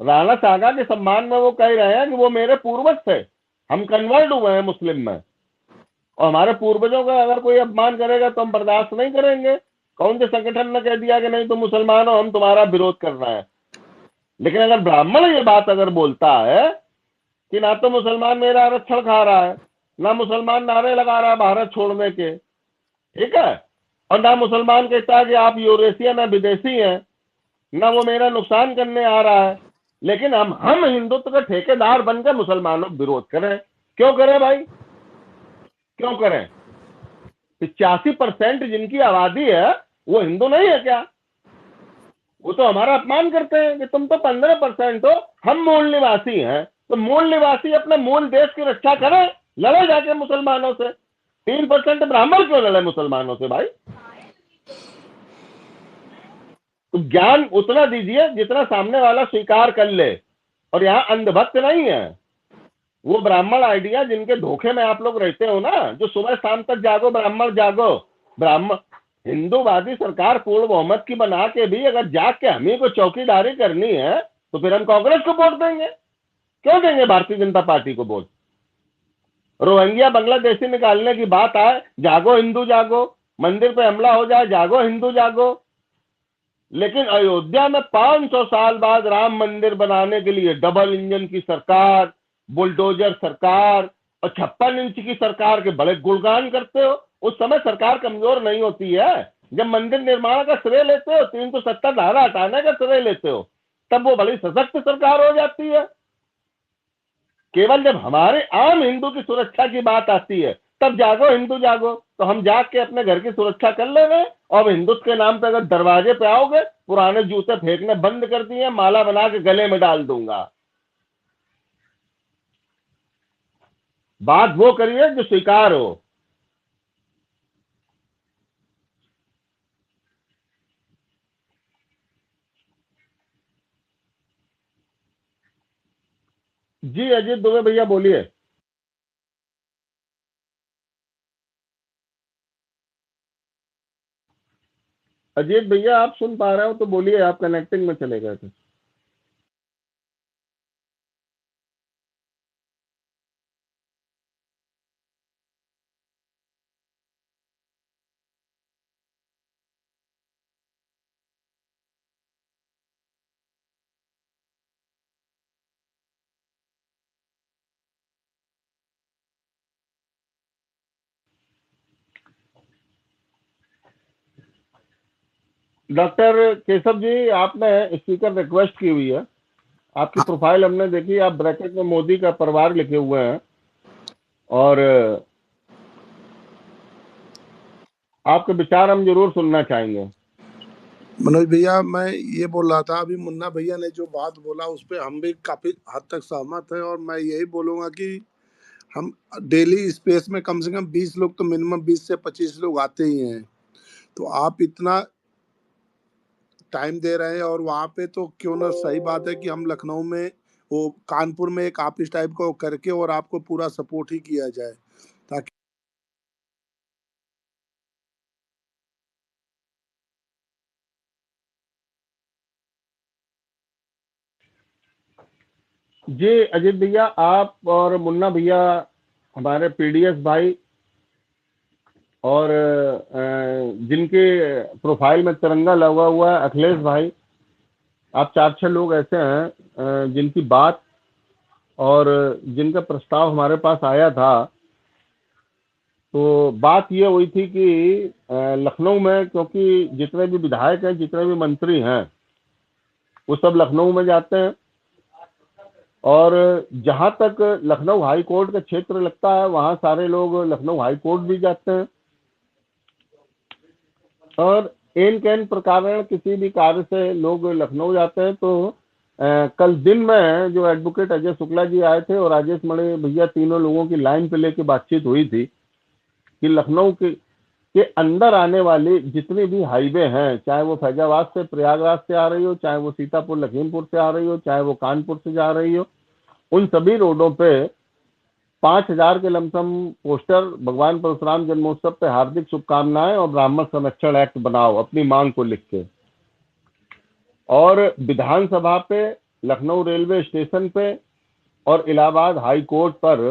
राणा सांगा के सम्मान में वो कह रहे हैं कि वो मेरे पूर्वज थे, हम कन्वर्ट हुए हैं मुस्लिम में, और हमारे पूर्वजों का अगर कोई अपमान करेगा तो हम बर्दाश्त नहीं करेंगे। कौन से संगठन ने कह दिया कि नहीं तुम मुसलमान हो, हम तुम्हारा विरोध कर रहे हैं? लेकिन अगर ब्राह्मण ये बात अगर बोलता है कि ना तो मुसलमान मेरा आरक्षण खा रहा है, ना मुसलमान नारे लगा रहा है भारत छोड़ने के, ठीक है, और ना मुसलमान कहता है कि आप यूरेशियन है, विदेशी हैं, ना वो मेरा नुकसान करने आ रहा है, लेकिन हम हिंदुत्व के ठेकेदार बनकर मुसलमानों का विरोध करें, क्यों करें भाई? क्यों करें? 85% जिनकी आबादी है वो हिंदू नहीं है क्या? वो तो हमारा अपमान करते हैं कि तुम तो 15% हो, हम मूल निवासी हैं। तो मूल निवासी अपने मूल देश की रक्षा करें, लड़े जाके मुसलमानों से। 3% ब्राह्मण क्यों लड़े मुसलमानों से भाई? तो ज्ञान उतना दीजिए जितना सामने वाला स्वीकार कर ले, और यहाँ अंधभक्त नहीं है। वो ब्राह्मण आइडिया जिनके धोखे में आप लोग रहते हो ना, जो सुबह शाम तक जागो ब्राह्मण जागो, ब्राह्मण हिंदूवादी सरकार पूर्ण बहुमत की बना के भी अगर जाग के हमें को चौकीदारी करनी है तो फिर हम कांग्रेस को वोट देंगे, क्यों देंगे भारतीय जनता पार्टी को वोट? रोहिंग्या बांग्लादेशी निकालने की बात आए, जागो हिंदू जागो, मंदिर पे हमला हो जाए, जागो हिंदू जागो। लेकिन अयोध्या में 500 साल बाद राम मंदिर बनाने के लिए डबल इंजन की सरकार, बुलडोजर सरकार और 56 इंच की सरकार के बड़े गुणगान करते हो। उस समय सरकार कमजोर नहीं होती है, जब मंदिर निर्माण का श्रेय लेते हो, 370 धारा हटाने का श्रेय लेते हो, तब वो बड़ी सशक्त सरकार हो जाती है। केवल जब हमारे आम हिंदू की सुरक्षा की बात आती है तब जागो हिंदू जागो। तो हम जाग के अपने घर की सुरक्षा कर ले रहे, और हिंदुत्व के नाम पे अगर दरवाजे पे आओगे, पुराने जूते फेंकने बंद कर दिए, माला बना के गले में डाल दूंगा। बात वो करिए जो स्वीकार हो। जी अजीत दुबे भैया बोलिए। अजीत भैया आप सुन पा रहे हो तो बोलिए, आप कनेक्टिंग में चले गए थे। डॉक्टर केशव जी, आपने स्पीकर रिक्वेस्ट की हुई है, आपकी प्रोफाइल हमने देखी, आप ब्रैकेट में मोदी का परिवार लिखे हुए हैं, और आपके विचार हम जरूर सुनना चाहेंगे। मनोज भैया, मैं ये बोल रहा था, अभी मुन्ना भैया ने जो बात बोला उस पर हम भी काफी हद तक सहमत है, और मैं यही बोलूंगा कि हम डेली स्पेस में कम से कम 20 लोग तो मिनिमम 20 से 25 लोग आते ही हैं। तो आप इतना टाइम दे रहे हैं, और वहाँ पे तो क्यों ना, सही बात है कि हम लखनऊ में, वो कानपुर में एक ऑफिस टाइप को करके और आपको पूरा सपोर्ट ही किया जाए, ताकि जी अजीत भैया, आप और मुन्ना भैया, हमारे पीडीएस भाई, और जिनके प्रोफाइल में तिरंगा लगा हुआ है अखिलेश भाई, आप 4-6 लोग ऐसे हैं जिनकी बात और जिनका प्रस्ताव हमारे पास आया था। तो बात ये हुई थी कि लखनऊ में, क्योंकि जितने भी विधायक हैं, जितने भी मंत्री हैं, वो सब लखनऊ में जाते हैं, और जहां तक लखनऊ हाई कोर्ट का क्षेत्र लगता है वहां सारे लोग लखनऊ हाई कोर्ट भी जाते हैं। और एन कैन प्रकार किसी भी कार्य से लोग लखनऊ जाते हैं। तो कल दिन में जो एडवोकेट अजय शुक्ला जी आए थे और राजेश मणि भैया, तीनों लोगों की लाइन पे लेके बातचीत हुई थी कि लखनऊ के अंदर आने वाली जितनी भी हाईवे हैं, चाहे वो फैजाबाद से प्रयागराज से आ रही हो, चाहे वो सीतापुर लखीमपुर से आ रही हो, चाहे वो कानपुर से जा रही हो, उन सभी रोडों पे 5,000 के लमसम पोस्टर भगवान परशुराम जन्मोत्सव पे हार्दिक शुभकामनाएं और ब्राह्मण संरक्षण एक्ट बनाओ अपनी मांग को लिख के। और विधानसभा पे, लखनऊ रेलवे स्टेशन पे और इलाहाबाद हाई कोर्ट पर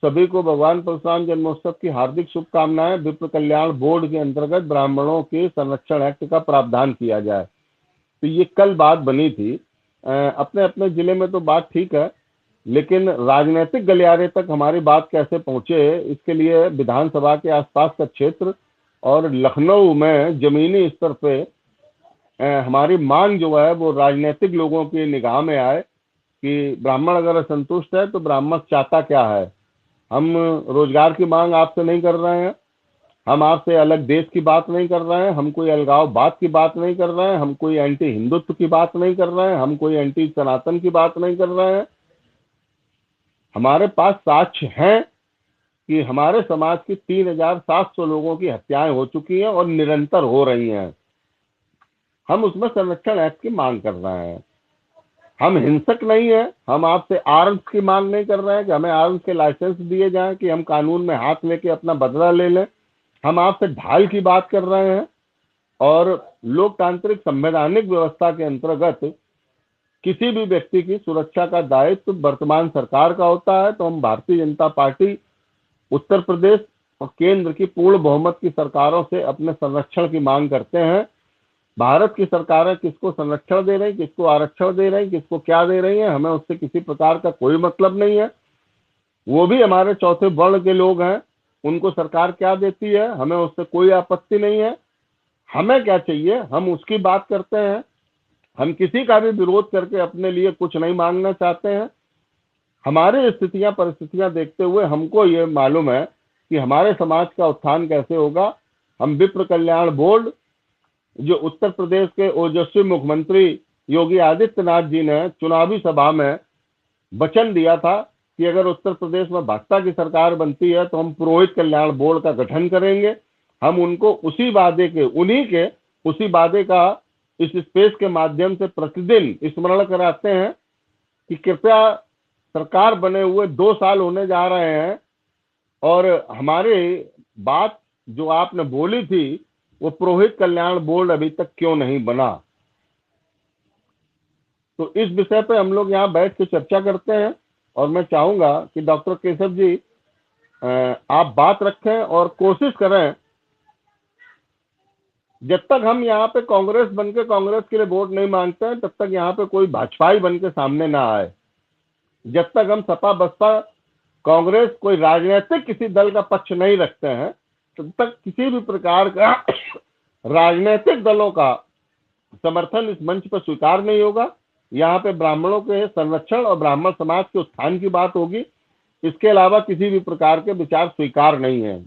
सभी को भगवान परशुराम जन्मोत्सव की हार्दिक शुभकामनाएं। विप्र कल्याण बोर्ड के अंतर्गत ब्राह्मणों के संरक्षण एक्ट का प्रावधान किया जाए। तो ये कल बात बनी थी। अपने अपने जिले में तो बात ठीक है, लेकिन राजनीतिक गलियारे तक हमारी बात कैसे पहुंचे, इसके लिए विधानसभा के आसपास का क्षेत्र और लखनऊ में जमीनी स्तर पे हमारी मांग जो है वो राजनीतिक लोगों की निगाह में आए कि ब्राह्मण अगर असंतुष्ट है तो ब्राह्मण चाहता क्या है। हम रोजगार की मांग आपसे नहीं कर रहे हैं, हम आपसे अलग देश की बात नहीं कर रहे हैं, हम कोई अलगाववाद की बात नहीं कर रहे हैं, हम कोई एंटी हिंदुत्व की बात नहीं कर रहे हैं, हम कोई एंटी सनातन की बात नहीं कर रहे हैं। हमारे पास साक्ष्य हैं कि हमारे समाज की 3,700 लोगों की हत्याएं हो चुकी हैं और निरंतर हो रही हैं। हम उसमें संरक्षण एक्ट की मांग कर रहे हैं। हम हिंसक नहीं है, हम आपसे आर्म्स की मांग नहीं कर रहे हैं कि हमें आर्म्स के लाइसेंस दिए जाएं कि हम कानून में हाथ लेके अपना बदला ले लें। हम आपसे ढाल की बात कर रहे हैं। और लोकतांत्रिक संवैधानिक व्यवस्था के अंतर्गत किसी भी व्यक्ति की सुरक्षा का दायित्व वर्तमान सरकार का होता है। तो हम भारतीय जनता पार्टी उत्तर प्रदेश और केंद्र की पूर्ण बहुमत की सरकारों से अपने संरक्षण की मांग करते हैं। भारत की सरकारें किसको संरक्षण दे रही, किसको आरक्षण दे रही, किसको क्या दे रही हैं, हमें उससे किसी प्रकार का कोई मतलब नहीं है। वो भी हमारे चौथे वर्ण के लोग हैं, उनको सरकार क्या देती है हमें उससे कोई आपत्ति नहीं है। हमें क्या चाहिए हम उसकी बात करते हैं। हम किसी का भी विरोध करके अपने लिए कुछ नहीं मांगना चाहते हैं। हमारी स्थितियां परिस्थितियां देखते हुए हमको ये मालूम है कि हमारे समाज का उत्थान कैसे होगा। हम विप्र कल्याण बोर्ड, जो उत्तर प्रदेश के ओजस्वी मुख्यमंत्री योगी आदित्यनाथ जी ने चुनावी सभा में वचन दिया था कि अगर उत्तर प्रदेश में भाजपा की सरकार बनती है तो हम पुरोहित कल्याण बोर्ड का गठन करेंगे। हम उनको उसी वादे का इस स्पेस के माध्यम से प्रतिदिन स्मरण कराते हैं कि कृपया सरकार बने हुए 2 साल होने जा रहे हैं और हमारी बात जो आपने बोली थी वो पुरोहित कल्याण बोर्ड अभी तक क्यों नहीं बना। तो इस विषय पे हम लोग यहाँ बैठ के चर्चा करते हैं और मैं चाहूंगा कि डॉक्टर केशव जी आप बात रखें और कोशिश करें। जब तक हम यहाँ पे कांग्रेस बनके कांग्रेस के लिए वोट नहीं मांगते हैं तब तक यहाँ पे कोई भाजपाई बन के सामने ना आए। जब तक हम सपा बसपा कांग्रेस कोई राजनीतिक किसी दल का पक्ष नहीं रखते हैं तब तक किसी भी प्रकार का राजनीतिक दलों का समर्थन इस मंच पर स्वीकार नहीं होगा। यहाँ पे ब्राह्मणों के संरक्षण और ब्राह्मण समाज के उत्थान की बात होगी। इसके अलावा किसी भी प्रकार के विचार स्वीकार नहीं है।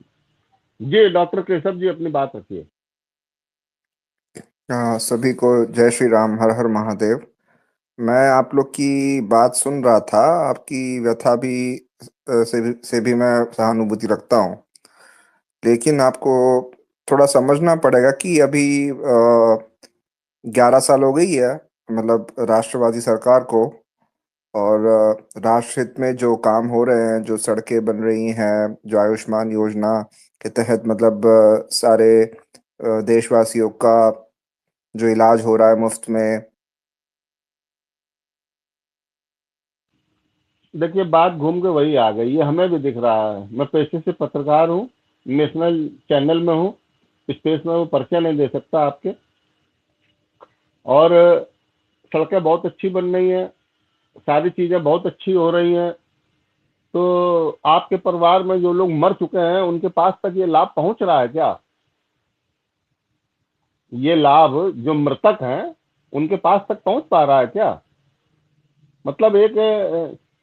जी डॉक्टर केशव जी अपनी बात रखिए। सभी को जय श्री राम, हर हर महादेव। मैं आप लोग की बात सुन रहा था, आपकी व्यथा भी से भी मैं सहानुभूति रखता हूँ, लेकिन आपको थोड़ा समझना पड़ेगा कि अभी 11 साल हो गई है मतलब राष्ट्रवादी सरकार को, और राष्ट्र हित में जो काम हो रहे हैं, जो सड़कें बन रही हैं, जो आयुष्मान योजना के तहत मतलब सारे देशवासियों का जो इलाज हो रहा है मुफ्त में। देखिए बात घूम के वही आ गई, ये हमें भी दिख रहा है। मैं पेशे से पत्रकार हूँ, नेशनल चैनल में हूँ, स्पेस में वो परिचय नहीं दे सकता आपके। और सड़कें बहुत अच्छी बन रही हैं, सारी चीजें बहुत अच्छी हो रही हैं। तो आपके परिवार में जो लोग मर चुके हैं उनके पास तक ये लाभ पहुंच रहा है क्या? ये लाभ जो मृतक हैं उनके पास तक पहुंच पा रहा है क्या? मतलब एक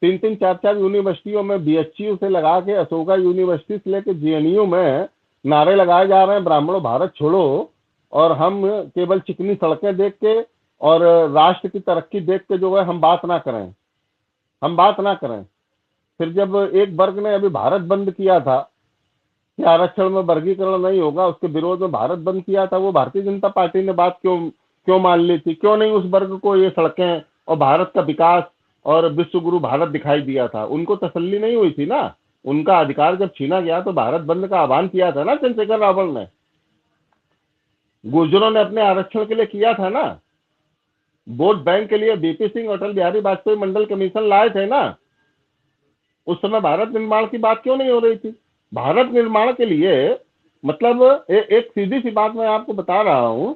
3-3, 4-4 यूनिवर्सिटियों में बीएचयू से लगा के अशोका यूनिवर्सिटी से लेके जेएनयू में नारे लगाए जा रहे हैं ब्राह्मणों भारत छोड़ो। और हम केवल चिकनी सड़कें देख के और राष्ट्र की तरक्की देख के जो है हम बात ना करें, हम बात ना करें। फिर जब एक वर्ग ने अभी भारत बंद किया था कि आरक्षण में वर्गीकरण नहीं होगा, उसके विरोध में भारत बंद किया था, वो भारतीय जनता पार्टी ने बात क्यों क्यों मान ली थी? क्यों नहीं उस वर्ग को ये सड़कें और भारत का विकास और विश्व गुरु भारत दिखाई दिया था? उनको तसल्ली नहीं हुई थी ना। उनका अधिकार जब छीना गया तो भारत बंद का आह्वान किया था ना चंद्रशेखर रावण ने, गुर्जरों ने अपने आरक्षण के लिए किया था ना, वोट बैंक के लिए बीपी सिंह, अटल बिहारी वाजपेयी मंडल कमीशन लाए थे ना। उस समय भारत निर्माण की बात क्यों नहीं हो रही थी? भारत निर्माण के लिए मतलब एक सीधी सी बात मैं आपको बता रहा हूं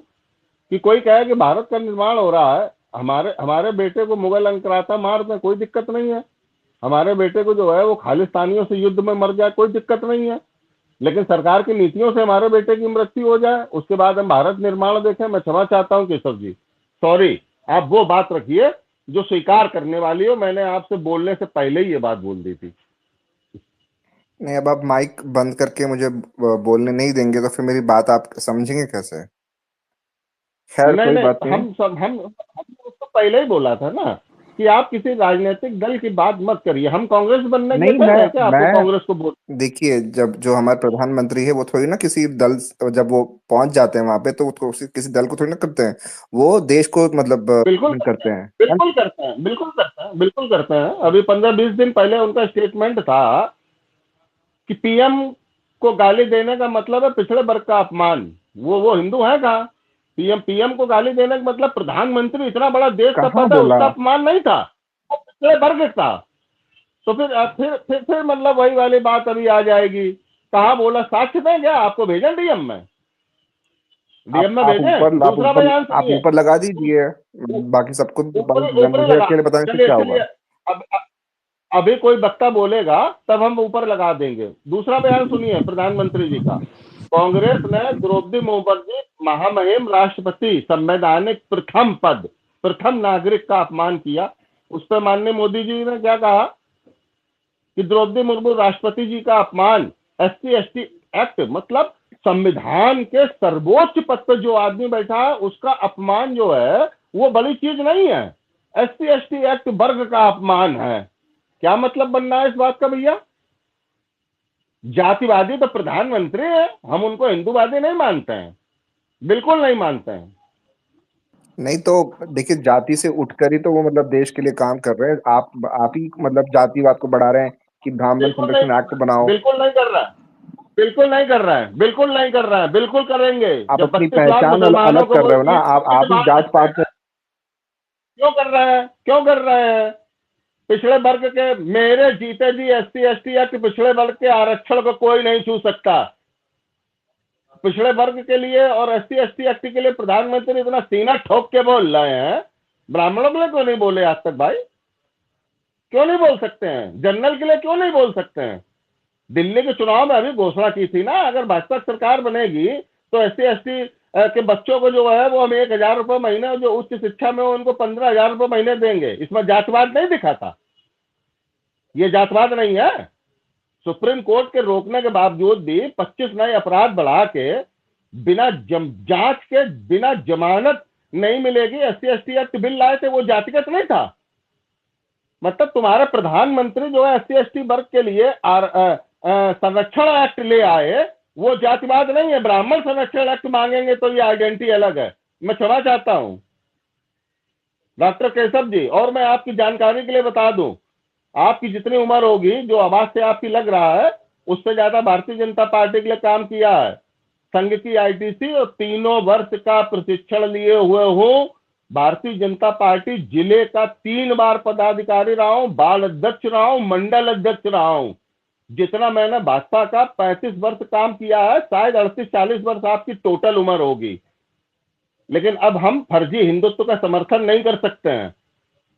कि कोई कहे कि भारत का निर्माण हो रहा है, हमारे बेटे को मुगल अंकराता मार दें, कोई दिक्कत नहीं है। हमारे बेटे को जो है वो खालिस्तानियों से युद्ध में मर जाए, कोई दिक्कत नहीं है। लेकिन सरकार की नीतियों से हमारे बेटे की मृत्यु हो जाए, उसके बाद हम भारत निर्माण देखें। मैं क्षमा चाहता हूं केशव जी, सॉरी, आप वो बात रखिए जो स्वीकार करने वाली हो। मैंने आपसे बोलने से पहले ही ये बात बोल दी थी। नहीं, अब आप माइक बंद करके मुझे बोलने नहीं देंगे तो फिर मेरी बात आप समझेंगे कैसे? खैर नहीं कोई नहीं, बात नहीं। हम उसको पहले ही बोला था ना कि आप किसी राजनीतिक दल की बात मत करिए। हम कांग्रेस बनने के लिए नहीं, कह रहे हैं क्या आपको मैं कांग्रेस को बोल? देखिए, जब जो हमारे प्रधानमंत्री है वो थोड़ी ना किसी दल, जब वो पहुंच जाते हैं वहां पे तो वो किसी दल को थोड़ी ना करते हैं, वो देश को मतलब बिल्कुल represent करते करते हैं, हैं, है ना? बिल्कुल करते हैं, बिल्कुल करते हैं, बिल्कुल करते हैं। अभी 15-20 दिन पहले उनका स्टेटमेंट था कि पीएम को गाली देने का मतलब है पिछड़े वर्ग का अपमान। वो हिंदू है कहाँ? पीएम पीएम को गाली देने का मतलब प्रधानमंत्री, इतना बड़ा देश का कहाँ पद है, बोला? उसका अपमान नहीं था, वो पिछड़े वर्ग था। तो फिर मतलब वही वाली बात अभी आ जाएगी। कहाँ बोला? साक्ष्य दें क्या? आपको भेजें डीएम में? डीएम में भेजें? दूसरा बयान आप सुनिए, ऊपर लगा दीजिए, बाकी सबको, ऊपरी ऊपरी मुझे लगा, अकेले बताने से चलिए क्या चलिए, होगा? अब अभी कोई वक्ता बोलेगा तब हम ऊपर लगा देंगे। दूसरा बयान सुनिए प्रधानमंत्री जी का। कांग्रेस ने द्रौपदी मुर्मू महामहिम राष्ट्रपति, संवैधानिक प्रथम पद, प्रथम नागरिक का अपमान किया। उस पर माननीय मोदी जी ने क्या कहा कि द्रौपदी मुर्मू राष्ट्रपति जी का अपमान, SC/ST एक्ट मतलब संविधान के सर्वोच्च पद पर जो आदमी बैठा है उसका अपमान जो है वो बड़ी चीज नहीं है। SC/ST एक्ट वर्ग का अपमान है। क्या मतलब बनना है इस बात का भैया? जातिवादी तो प्रधानमंत्री है, हम उनको हिंदूवादी नहीं मानते हैं, बिल्कुल नहीं मानते हैं। नहीं तो देखिए, जाति से उठकर ही तो वो मतलब देश के लिए काम कर रहे हैं। आप ही मतलब जातिवाद को बढ़ा रहे हैं कि ब्राह्मण बिल्कुल नहीं संरक्षण कर एक्ट रहा है, बनाओ। बिल्कुल नहीं कर रहा है, बिल्कुल नहीं कर रहा है, बिल्कुल नहीं कर रहा है, बिल्कुल करेंगे। आप जब अपनी 32 लाख पहचान मुसलमानों अलग को कर वो रहे हो ना, ईंट आप ही मार जात सकते पात हैं, क्यों कर रहे हैं? क्यों कर रहे हैं? पिछड़े वर्ग के, मेरे जीते जी SC/ST एक्ट पिछड़े वर्ग के आरक्षण को कोई नहीं छू सकता। पिछड़े वर्ग के लिए और SC/ST एक्ट के लिए प्रधानमंत्री इतना सीना ठोक के बोल रहे हैं, ब्राह्मणों के लिए क्यों नहीं बोले आज तक भाई? क्यों नहीं बोल सकते हैं? जनरल के लिए क्यों नहीं बोल सकते हैं? दिल्ली के चुनाव में अभी घोषणा की थी ना, अगर भाजपा सरकार बनेगी तो SC/ST के बच्चों को जो है वो हम 1,000 रुपये महीने, जो उच्च शिक्षा में उनको 15,000 रुपये महीने देंगे। इसमें जातवाद नहीं दिखा था, ये जातवाद नहीं है। सुप्रीम कोर्ट के रोकने के बावजूद भी 25 नए अपराध बढ़ा के बिना जांच के, बिना जमानत नहीं मिलेगी, SC/ST एक्ट बिल लाए थे, वो जातिगत नहीं था। मतलब तुम्हारे प्रधानमंत्री जो है SC/ST वर्ग के लिए संरक्षण एक्ट ले आए, वो जातिवाद नहीं है। ब्राह्मण संरक्षण एक्ट मांगेंगे तो ये आइडेंटिटी अलग है। मैं क्षमा चाहता हूं डॉक्टर केशव जी, और मैं आपकी जानकारी के लिए बता दूं, आपकी जितनी उम्र होगी, जो आवाज से आपकी लग रहा है, उससे ज्यादा भारतीय जनता पार्टी के लिए काम किया है। संघ की ITC और 3 वर्ष का प्रशिक्षण लिए हुए हूं। भारतीय जनता पार्टी जिले का 3 बार पदाधिकारी रहा हूं, बाल अध्यक्ष रहा हूं, मंडल अध्यक्ष रहा हूं। जितना मैंने भाजपा का 35 वर्ष काम किया है, शायद 38-40 वर्ष आपकी टोटल उम्र होगी। लेकिन अब हम फर्जी हिंदुत्व का समर्थन नहीं कर सकते हैं,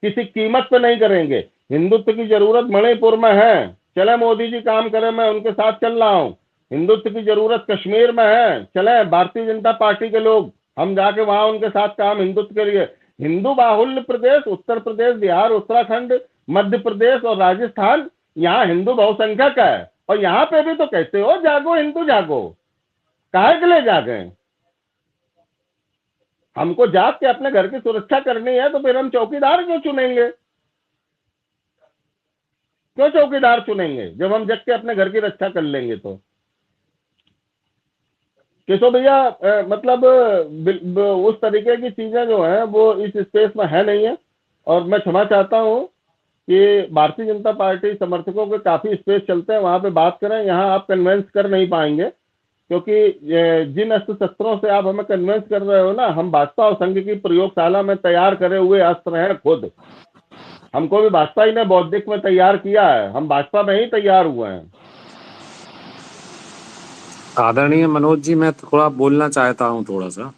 किसी कीमत पे नहीं करेंगे। हिंदुत्व की जरूरत मणिपुर में है, चले मोदी जी काम करें, मैं उनके साथ चल रहा हूं। हिंदुत्व की जरूरत कश्मीर में है, चले भारतीय जनता पार्टी के लोग, हम जाके वहां उनके साथ काम हिंदुत्व के लिए। हिंदू बाहुल्य प्रदेश उत्तर प्रदेश, बिहार, उत्तराखंड, मध्य प्रदेश और राजस्थान, यहाँ हिंदू बहुसंख्यक है, और यहाँ पे भी तो कहते हो जागो हिंदू जागो, काहे के लिए जागे? हमको जाग के अपने घर की सुरक्षा करनी है तो फिर हम चौकीदार क्यों चुनेंगे? क्यों चौकीदार चुनेंगे जब हम जग के अपने घर की रक्षा कर लेंगे? तो केशव भैया मतलब उस तरीके की चीजें जो हैं वो इस स्पेस में है नहीं है। और मैं क्षमा चाहता हूँ कि भारतीय जनता पार्टी समर्थकों के काफी स्पेस चलते हैं, वहां पे बात करें। यहाँ आप कन्विंस कर नहीं पाएंगे, क्योंकि जिन अस्त्र शस्त्रों से आप हमें कन्विंस कर रहे हो ना, हम भाजपा और संघ की प्रयोगशाला में तैयार करे हुए अस्त्र हैं खुद। हमको भी भाजपा ही ने बौद्धिक में तैयार किया है, हम भाजपा में ही तैयार हुए हैं। आदरणीय मनोज जी, मैं थोड़ा बोलना चाहता हूँ थोड़ा सा।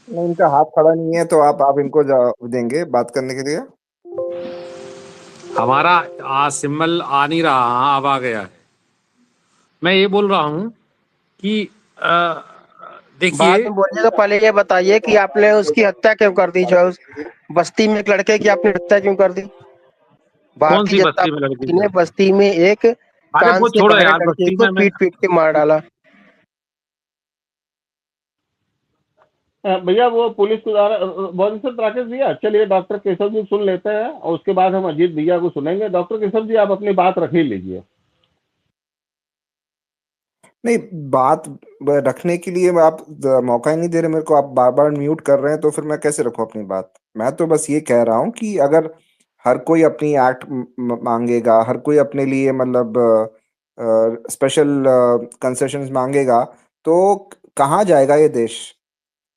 नहीं, इनका हाथ खड़ा नहीं है तो आप इनको देंगे बात करने के लिए? हमारा सिंबल आ नहीं रहा। हाँ, अब आ गया है। मैं ये बोल रहा हूँ कि बाद देखिए, में बोलिएगा, पहले ये बताइए कि आपने उसकी हत्या क्यों कर दी? जो उस बस्ती में एक लड़के की आपने हत्या क्यों कर दी? कौन भारतीय सी जनता बस्ती में लड़की पार्टी ने है? बस्ती में एक अरे कान वो से छोड़ो बहरे यार, लड़के बस्ती को में मैं पीट पीट के मार डाला। भैया वो पुलिस को बहुत से राकेश भैया, चलिए डॉक्टर केशव जी सुन लेते हैं और उसके बाद हम अजीत भैया को सुनेंगे। डॉक्टर केशव जी आप अपनी बात रख ही लीजिए। नहीं, बात रखने के लिए आप मौका ही नहीं दे रहे मेरे को, आप बार बार म्यूट कर रहे हैं, तो फिर मैं कैसे रखूं अपनी बात? मैं तो बस ये कह रहा हूं कि अगर हर कोई अपनी एक्ट मांगेगा, हर कोई अपने लिए मतलब स्पेशल कंसेशंस मांगेगा, तो कहाँ जाएगा ये देश?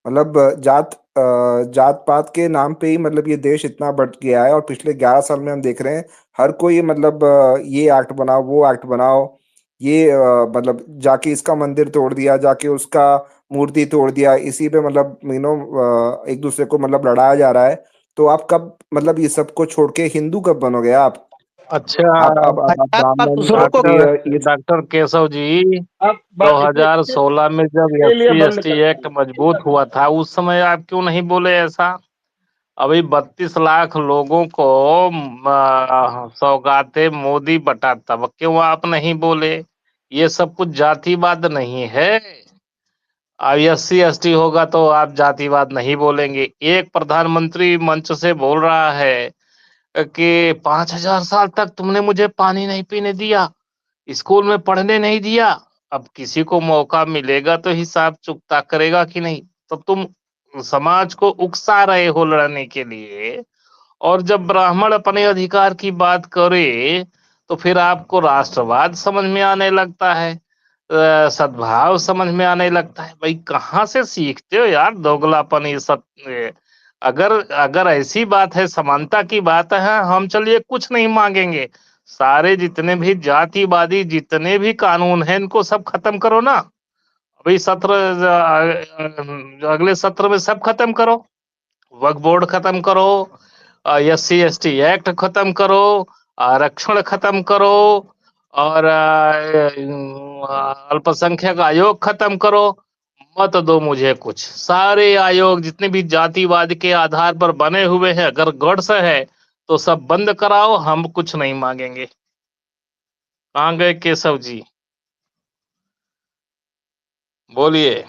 मतलब जात पात के नाम पे ही मतलब ये देश इतना बढ़ गया है। और पिछले 11 साल में हम देख रहे हैं हर कोई मतलब ये एक्ट बनाओ, वो एक्ट बनाओ, ये मतलब जाके इसका मंदिर तोड़ दिया, जाके उसका मूर्ति तोड़ दिया, इसी पे मतलब एक दूसरे को मतलब लड़ाया जा रहा है। तो आप कब मतलब ये सब को छोड़ के हिंदू कब बनोगे आप? अच्छा आप आप रामनवमी दूसरों को डॉक्टर डॉक्टर केशव जी, आप 2016 में जब के लिए एससी बंद एसटी कर एक्ट मजबूत हुआ था, उस समय आप क्यों नहीं बोले ऐसा? अभी 32 लाख लोगों को सौगातें मोदी बटा, तब क्यों आप नहीं बोले? ये सब कुछ जातिवाद नहीं है। अब एससी एसटी होगा तो आप जातिवाद नहीं बोलेंगे। एक प्रधानमंत्री मंच से बोल रहा है कि 5,000 साल तक तुमने मुझे पानी नहीं पीने दिया, स्कूल में पढ़ने नहीं दिया। अब किसी को मौका मिलेगा तो हिसाब चुकता करेगा कि नहीं? तो तुम समाज को उकसा रहे हो लड़ने के लिए। और जब ब्राह्मण अपने अधिकार की बात करे तो फिर आपको राष्ट्रवाद समझ में आने लगता है, सद्भाव समझ में आने लगता है। भाई कहाँ से सीखते हो यार दोगलापन ये सब? अगर अगर ऐसी बात है, समानता की बात है, हम चलिए कुछ नहीं मांगेंगे। सारे जितने भी जातिवादी जितने भी कानून हैं इनको सब खत्म करो ना। अभी सत्र अगले सत्र में सब खत्म करो। वक्फ बोर्ड खत्म करो, एससी एसटी एक्ट खत्म करो, आरक्षण खत्म करो, और अल्पसंख्यक आयोग खत्म करो। मत दो मुझे कुछ। सारे आयोग जितने भी जातिवाद के आधार पर बने हुए हैं, अगर गड्स है तो सब बंद कराओ, हम कुछ नहीं मांगेंगे। कहाँ गए केशव जी? बोलिए,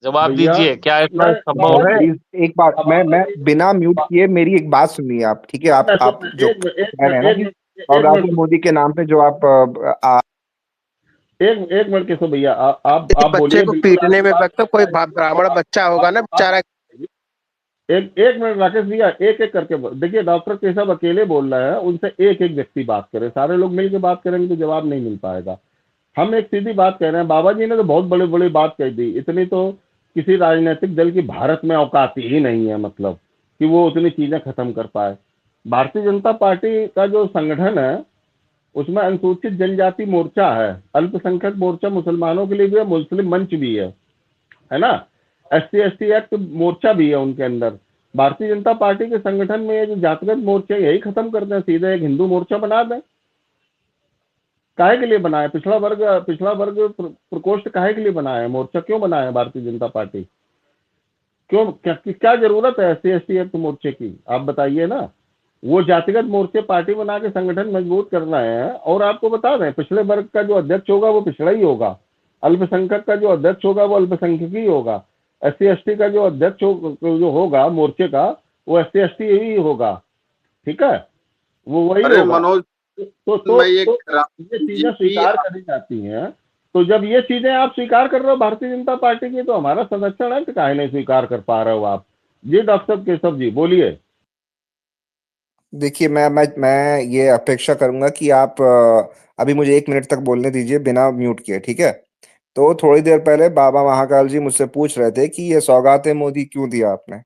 जवाब भैया दीजिए, क्या ऐसा मैं संभव है? प्लीज एक बात, मैं बिना म्यूट किए मेरी एक बात सुनिए आप, ठीक है? आप जो कह रहे हैं ना कि सौगात मोदी के नाम पे जो आप एक मिनट केशव भैया, आप बच्चे बोलिए। को बिल्कुल पीटने आपकी में बात वक्त कोई ब्राह्मण बच्चा होगा ना बेचारा। एक मिनट राकेश भैया, एक एक करके देखिए। डॉक्टर केशव अकेले बोल रहे हैं, उनसे एक एक व्यक्ति बात करे। सारे लोग मिलकर बात करेंगे तो जवाब नहीं मिल पाएगा। हम एक सीधी बात कह रहे हैं। बाबा जी ने तो बहुत बड़ी बड़ी बात कह दी, इतनी तो किसी राजनीतिक दल की भारत में औकात ही नहीं है, मतलब कि वो उतनी चीजें खत्म कर पाए। भारतीय जनता पार्टी का जो संगठन है उसमें अनुसूचित जनजाति मोर्चा है, अल्पसंख्यक मोर्चा मुसलमानों के लिए भी है, मुस्लिम मंच भी है ना, एससी एसटी एक्ट मोर्चा भी है उनके अंदर। भारतीय जनता पार्टी के संगठन में ये जो जातिगत मोर्चा यही खत्म कर दें, सीधे एक हिंदू मोर्चा बना दें। काहे के लिए बनाया? पिछड़ा वर्ग प्रकोष्ठ काहे के लिए बनाया है? मोर्चा क्यों बनाया है भारतीय जनता पार्टी? क्यों, क्या जरूरत है एससी एसटी एक्ट मोर्चे की? आप बताइए ना। वो जातिगत मोर्चे पार्टी बना के संगठन मजबूत कर रहे हैं। और आपको बता दें, पिछड़े वर्ग का जो अध्यक्ष होगा वो पिछड़ा ही होगा। अल्पसंख्यक का जो अध्यक्ष होगा वो अल्पसंख्यक ही होगा, SC/ST का जो अध्यक्ष जो होगा मोर्चे का वो SC/ST ही होगा, ठीक है, वो वही अरे होगा। मनोज, तो मैं ये ये चीजें स्वीकार करी जाती हैं। तो जब ये चीजें आप स्वीकार कर रहे हो भारतीय जनता पार्टी की, तो हमारा संरक्षण है, काहे नहीं स्वीकार कर पा रहे हो आप? जी डॉक्टर केशव जी बोलिए। देखिए, मैं ये अपेक्षा करूंगा कि आप अभी मुझे 1 मिनट तक बोलने दीजिए बिना म्यूट किए, ठीक है? तो थोड़ी देर पहले बाबा महाकाल जी मुझसे पूछ रहे थे कि ये सौगातें मोदी क्यों दिया आपने।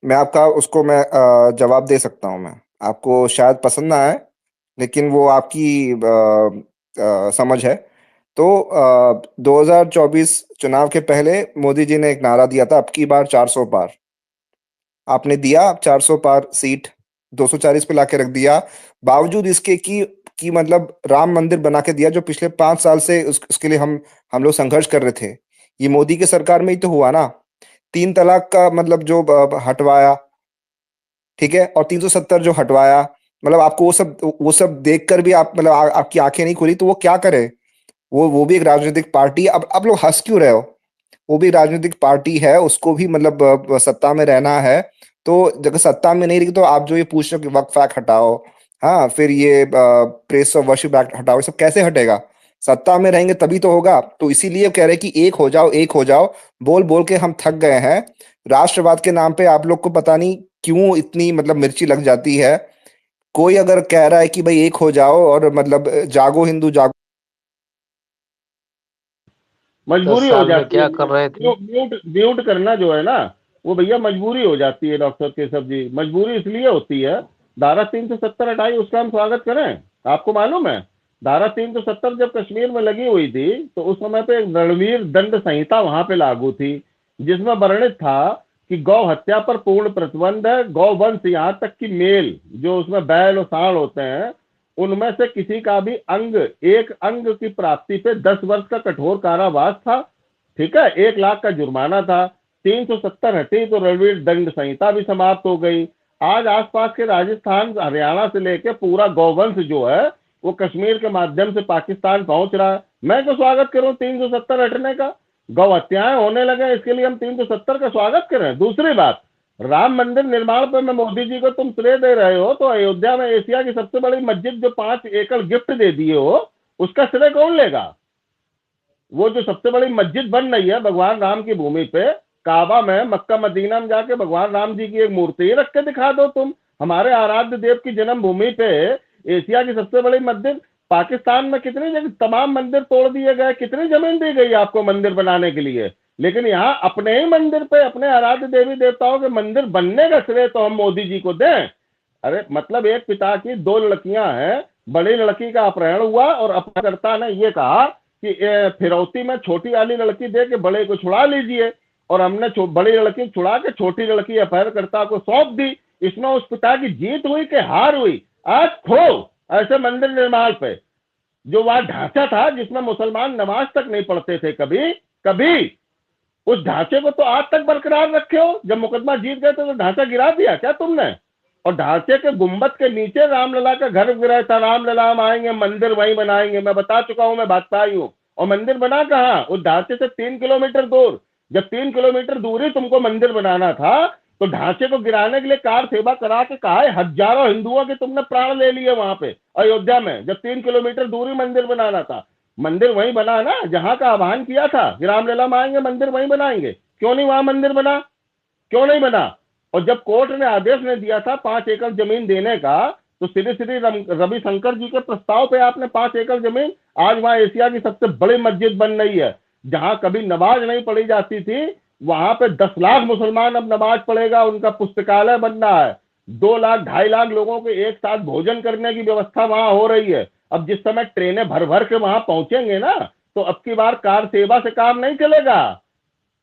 मैं आपका उसको मैं जवाब दे सकता हूं। मैं आपको शायद पसंद ना आए, लेकिन वो आपकी समझ है। तो 2024 चुनाव के पहले मोदी जी ने एक नारा दिया था, अब की बार 400 पार। आपने दिया 400 पार सीट, 240 पे लाके रख दिया, बावजूद इसके कि मतलब राम मंदिर बना के दिया, जो पिछले 5 साल से उसके लिए हम लोग संघर्ष कर रहे थे। ये मोदी के सरकार में ही तो हुआ ना। 3 तलाक का मतलब जो हटवाया, ठीक है, और 370 जो हटवाया, मतलब आपको वो सब देखकर भी आप मतलब आपकी आंखें नहीं खुली, तो वो क्या करे? वो भी एक राजनीतिक पार्टी। अब आप लोग हंस क्यों रहे हो? वो भी राजनीतिक पार्टी है, उसको भी मतलब सत्ता में रहना है। तो जब सत्ता में नहीं रही, तो आप जो ये पूछ रहे हो कि वक्फ एक्ट हटाओ, हाँ, फिर ये प्रेस ऑफ वर्शिप एक्ट हटाओ, ये सब कैसे हटेगा? सत्ता में रहेंगे तभी तो होगा। तो इसीलिए कह रहे कि एक हो जाओ, एक हो जाओ, बोल बोल के हम थक गए हैं। राष्ट्रवाद के नाम पे आप लोग को पता नहीं क्यों इतनी मतलब मिर्ची लग जाती है। कोई अगर कह रहा है कि भाई एक हो जाओ और मतलब जागो हिंदू जागो, मजबूरी 10 हो साल में जाती है। क्या कर रहे थे? म्यूट करना जो है ना, वो भैया मजबूरी हो जाती है डॉक्टर केशव जी। मजबूरी इसलिए होती है, धारा 370 हटाई, उसका हम स्वागत करें? आपको मालूम है धारा 370 जब कश्मीर में लगी हुई थी, तो उस समय पे एक रणवीर दंड संहिता वहां पे लागू थी, जिसमें वर्णित था कि गौ हत्या पर पूर्ण प्रतिबंध है। गौवंश, यहाँ तक कि मेल जो उसमें बैल और सांड होते हैं, उनमें से किसी का भी एक अंग की प्राप्ति पे 10 वर्ष का कठोर कारावास था, ठीक है, 1 लाख का जुर्माना था। 370 हटी तो रणवीर दंड संहिता भी समाप्त हो गई। आज आसपास के राजस्थान हरियाणा से लेके पूरा गौवंश जो है वो कश्मीर के माध्यम से पाकिस्तान पहुंच रहा है। मैं तो स्वागत करूं 370 हटने का। गौ हत्याएं होने लगे, इसके लिए हम 370 का स्वागत करें? दूसरी बात, राम मंदिर निर्माण पर मैं मोदी जी को तुम श्रेय दे रहे हो, तो अयोध्या में एशिया की सबसे बड़ी मस्जिद जो 5 एकड़ गिफ्ट दे दिए हो, उसका श्रेय कौन लेगा? वो जो सबसे बड़ी मस्जिद बन रही है भगवान राम की भूमि पे, काबा में, मक्का मदीना में जाके भगवान राम जी की एक मूर्ति रख के दिखा दो तुम। हमारे आराध्य देव की जन्म भूमि पे एशिया की सबसे बड़ी मस्जिद। पाकिस्तान में कितनी जगह तमाम मंदिर तोड़ दिए गए, कितनी जमीन दी गई आपको मंदिर बनाने के लिए, लेकिन यहाँ अपने ही मंदिर पे, अपने आराध्य देवी देवताओं के मंदिर बनने का श्रेय तो हम मोदी जी को दें? अरे मतलब एक पिता की 2 लड़कियां हैं, बड़ी लड़की का अपहरण हुआ और अपहरणकर्ता ने ये कहा कि फिरौती में छोटी वाली लड़की दे के बड़े को छुड़ा लीजिए, और हमने बड़ी लड़की छुड़ा के छोटी लड़की अपहरणकर्ता को सौंप दी। इसमें उस पिता की जीत हुई कि हार हुई? आज खो ऐसे मंदिर निर्माण पे जो वहां ढांचा था जिसमें मुसलमान नमाज तक नहीं पढ़ते थे कभी कभी, उस ढांचे को तो आज तक बरकरार रखे हो। जब मुकदमा जीत गए तो ढांचा गिरा दिया क्या तुमने? और ढांचे के गुंबद के नीचे रामलला का घर गिरा था, रामलला हम आएंगे मंदिर वहीं बनाएंगे। मैं बता चुका हूं, मैं भाजपाई हूं। और मंदिर बना कहां? उस ढांचे से 3 किलोमीटर दूर। जब 3 किलोमीटर दूरी तुमको मंदिर बनाना था, तो ढांचे को गिराने के लिए कार सेवा करा के कहा है, हजारों हिंदुओं के तुमने प्राण ले लिए वहां पे अयोध्या में, जब 3 किलोमीटर दूरी मंदिर बनाना था। मंदिर वहीं बना ना जहां का आह्वान किया था, रामलला में आएंगे मंदिर वहीं बनाएंगे। क्यों नहीं वहां मंदिर बना? क्यों नहीं बना? और जब कोर्ट ने आदेश ने दिया था 5 एकड़ जमीन देने का, तो श्री श्री रविशंकर जी के प्रस्ताव पे आपने 5 एकड़ जमीन, आज वहां एशिया की सबसे बड़ी मस्जिद बन रही है। जहां कभी नमाज नहीं पढ़ी जाती थी, वहां पे 10 लाख मुसलमान अब नमाज पढ़ेगा, उनका पुस्तकालय बन रहा है। 2 लाख 2.5 लाख लोगों के एक साथ भोजन करने की व्यवस्था वहां हो रही है। अब जिस समय ट्रेनें भर भर के वहां पहुंचेंगे ना, तो अब की बार कार सेवा से काम नहीं चलेगा।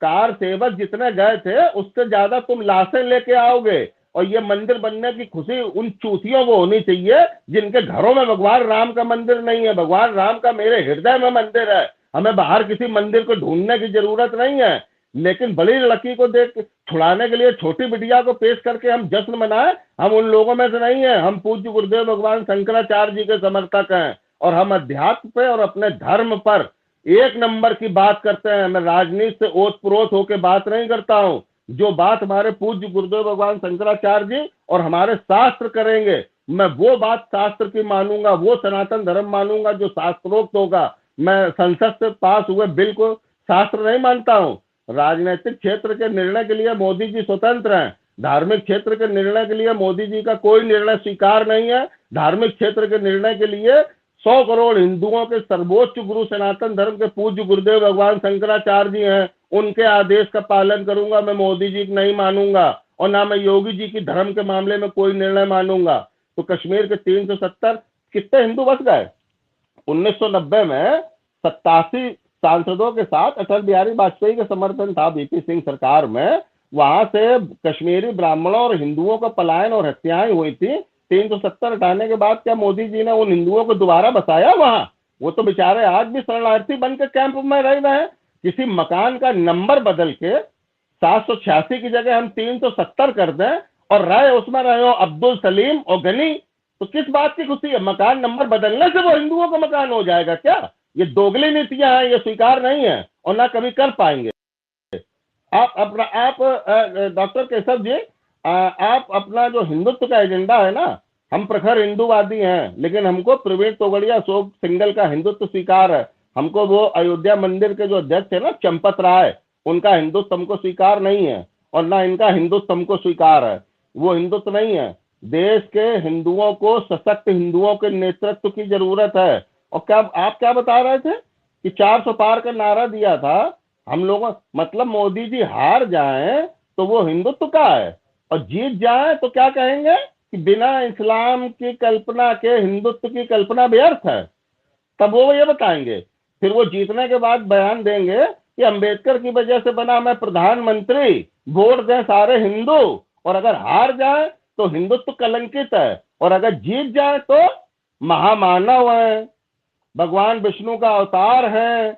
कार सेवक जितने गए थे उससे ज्यादा तुम लाशें लेके आओगे। और ये मंदिर बनने की खुशी उन चूतियों को होनी चाहिए जिनके घरों में भगवान राम का मंदिर नहीं है। भगवान राम का मेरे हृदय में मंदिर है, हमें बाहर किसी मंदिर को ढूंढने की जरूरत नहीं है। लेकिन बड़ी लड़की को देख छुड़ाने के लिए छोटी बिटिया को पेश करके हम जश्न मनाएं, हम उन लोगों में से नहीं है। हम पूज्य गुरुदेव भगवान शंकराचार्य जी के समर्थक हैं, और हम अध्यात्म पे और अपने धर्म पर एक नंबर की बात करते हैं। मैं राजनीति से ओतप्रोत होकर बात नहीं करता हूं। जो बात हमारे पूज्य गुरुदेव भगवान शंकराचार्य जी और हमारे शास्त्र करेंगे, मैं वो बात शास्त्र की मानूंगा, वो सनातन धर्म मानूंगा जो शास्त्रोक्त होगा। मैं संसद से पास हुए बिल को शास्त्र नहीं मानता हूं। राजनीतिक क्षेत्र के निर्णय के लिए मोदी जी स्वतंत्र हैं। धार्मिक क्षेत्र के निर्णय के लिए मोदी जी का कोई निर्णय स्वीकार नहीं है। धार्मिक क्षेत्र के निर्णय के लिए 100 करोड़ हिंदुओं के सर्वोच्च गुरु सनातन धर्म के पूज्य गुरुदेव भगवान शंकराचार्य जी हैं, उनके आदेश का पालन करूंगा। मैं मोदी जी को नहीं मानूंगा और ना मैं योगी जी की धर्म के मामले में कोई निर्णय मानूंगा। तो कश्मीर के 370 कितने हिंदू बस गए? 1990 में 87 सांसदों के साथ अटल बिहारी वाजपेयी का समर्थन था वीपी सिंह सरकार में। वहां से कश्मीरी ब्राह्मणों और हिंदुओं का पलायन और हत्याएं हुई थी। 370 हटाने के बाद क्या मोदी जी ने उन हिंदुओं को दोबारा बसाया वहां? वो तो बेचारे आज भी शरणार्थी बन के कैंप में रह रहे हैं। किसी मकान का नंबर बदल के 786 की जगह हम 370 कर दें और रहे उसमें रहे हो अब्दुल सलीम और गनी, तो किस बात की खुशी है? मकान नंबर बदलने से वो हिंदुओं का मकान हो जाएगा क्या? ये दोगली नीतियां हैं, ये स्वीकार नहीं है और ना कभी कर पाएंगे। आप अपना डॉक्टर केशव जी, आप अपना जो हिंदुत्व का एजेंडा है ना, हम प्रखर हिंदूवादी हैं, लेकिन हमको प्रवीण तोगड़िया अशोक सिंघल का हिंदुत्व स्वीकार है। हमको वो अयोध्या मंदिर के जो अध्यक्ष है ना चंपत राय, उनका हिंदुत्व हमको स्वीकार नहीं है और ना इनका हिंदुत्व हमको स्वीकार है। वो हिंदुत्व नहीं है। देश के हिंदुओं को सशक्त हिंदुओं के नेतृत्व की जरूरत है। और क्या आप क्या बता रहे थे कि 400 पार का नारा दिया था हम लोगों, मतलब मोदी जी हार जाएं तो वो हिंदुत्व का है और जीत जाएं तो क्या कहेंगे कि बिना इस्लाम की कल्पना के हिंदुत्व की कल्पना व्यर्थ है। तब वो ये बताएंगे। फिर वो जीतने के बाद बयान देंगे कि अंबेडकर की वजह से बना मैं प्रधानमंत्री, वोट दें सारे हिंदू। और अगर हार जाए तो हिंदुत्व कलंकित है और अगर जीत जाए तो महामानव है, भगवान विष्णु का अवतार है।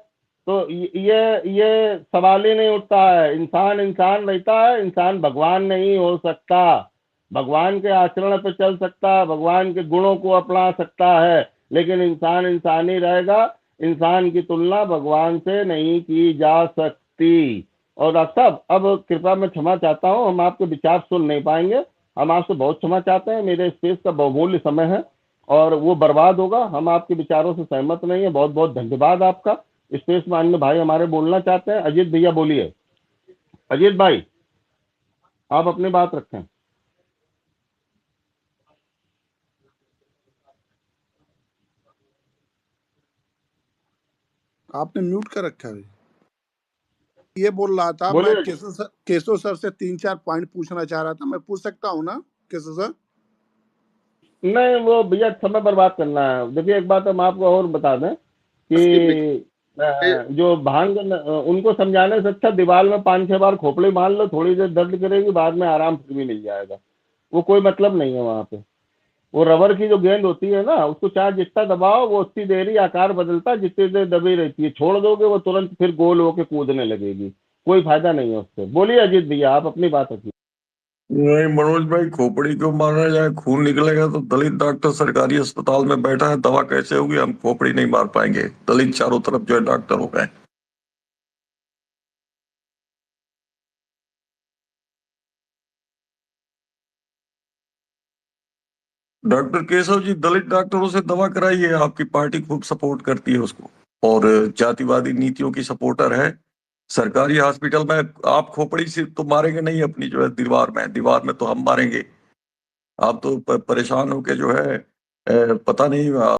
तो ये सवाल ही नहीं उठता है। इंसान इंसान रहता है, इंसान भगवान नहीं हो सकता। भगवान के आचरण पे चल सकता है, भगवान के गुणों को अपना सकता है, लेकिन इंसान इंसान ही रहेगा। इंसान की तुलना भगवान से नहीं की जा सकती। और डॉक्टर साहब, अब कृपया मैं क्षमा चाहता हूँ, हम आपके विचार सुन नहीं पाएंगे। हम आपसे बहुत क्षमा चाहते हैं। मेरे स्पेस का बहुमूल्य समय है और वो बर्बाद होगा। हम आपके विचारों से सहमत नहीं है। बहुत बहुत धन्यवाद आपका। स्पेस में अन्य भाई हमारे बोलना चाहते हैं। अजीत भैया बोलिए। अजीत भाई, आप अपनी बात रखें। आपने म्यूट कर रखा है। ये बोल रहा था, मैं बोलिए। केशव सर से 3-4 पॉइंट पूछना चाह रहा था। मैं पूछ सकता हूँ ना केशव सर? नहीं, वो भैया समय बर्बाद करना है। देखिए, एक बात हम आपको और बता दें कि जो भांग उनको समझाने से अच्छा दीवार में 5-6 बार खोपड़ी मार लो, थोड़ी देर दर्द करेगी, बाद में आराम फिर भी मिल जाएगा। वो कोई मतलब नहीं है वहां पे। वो रबर की जो गेंद होती है ना, उसको चाहे जितना दबाओ वो उतनी देर ही आकार बदलता है जितनी देर दबी रहती है। छोड़ दोगे वो तुरंत फिर गोल होके कूदने लगेगी। कोई फायदा नहीं है उससे। बोलिए अजीत भैया, आप अपनी बात रखिए। नहीं मनोज भाई, खोपड़ी क्यों मारना जाए? खून निकलेगा तो दलित डॉक्टर सरकारी अस्पताल में बैठा है, दवा कैसे होगी? हम खोपड़ी नहीं मार पाएंगे। दलित चारों तरफ जो है डॉक्टर हो गए। डॉक्टर केशव जी, दलित डॉक्टरों से दवा कराइए। आपकी पार्टी खूब सपोर्ट करती है उसको और जातिवादी नीतियों की सपोर्टर है। सरकारी हॉस्पिटल में आप खोपड़ी से तो मारेंगे नहीं, अपनी जो है दीवार में तो हम मारेंगे। आप तो परेशान होके जो है पता नहीं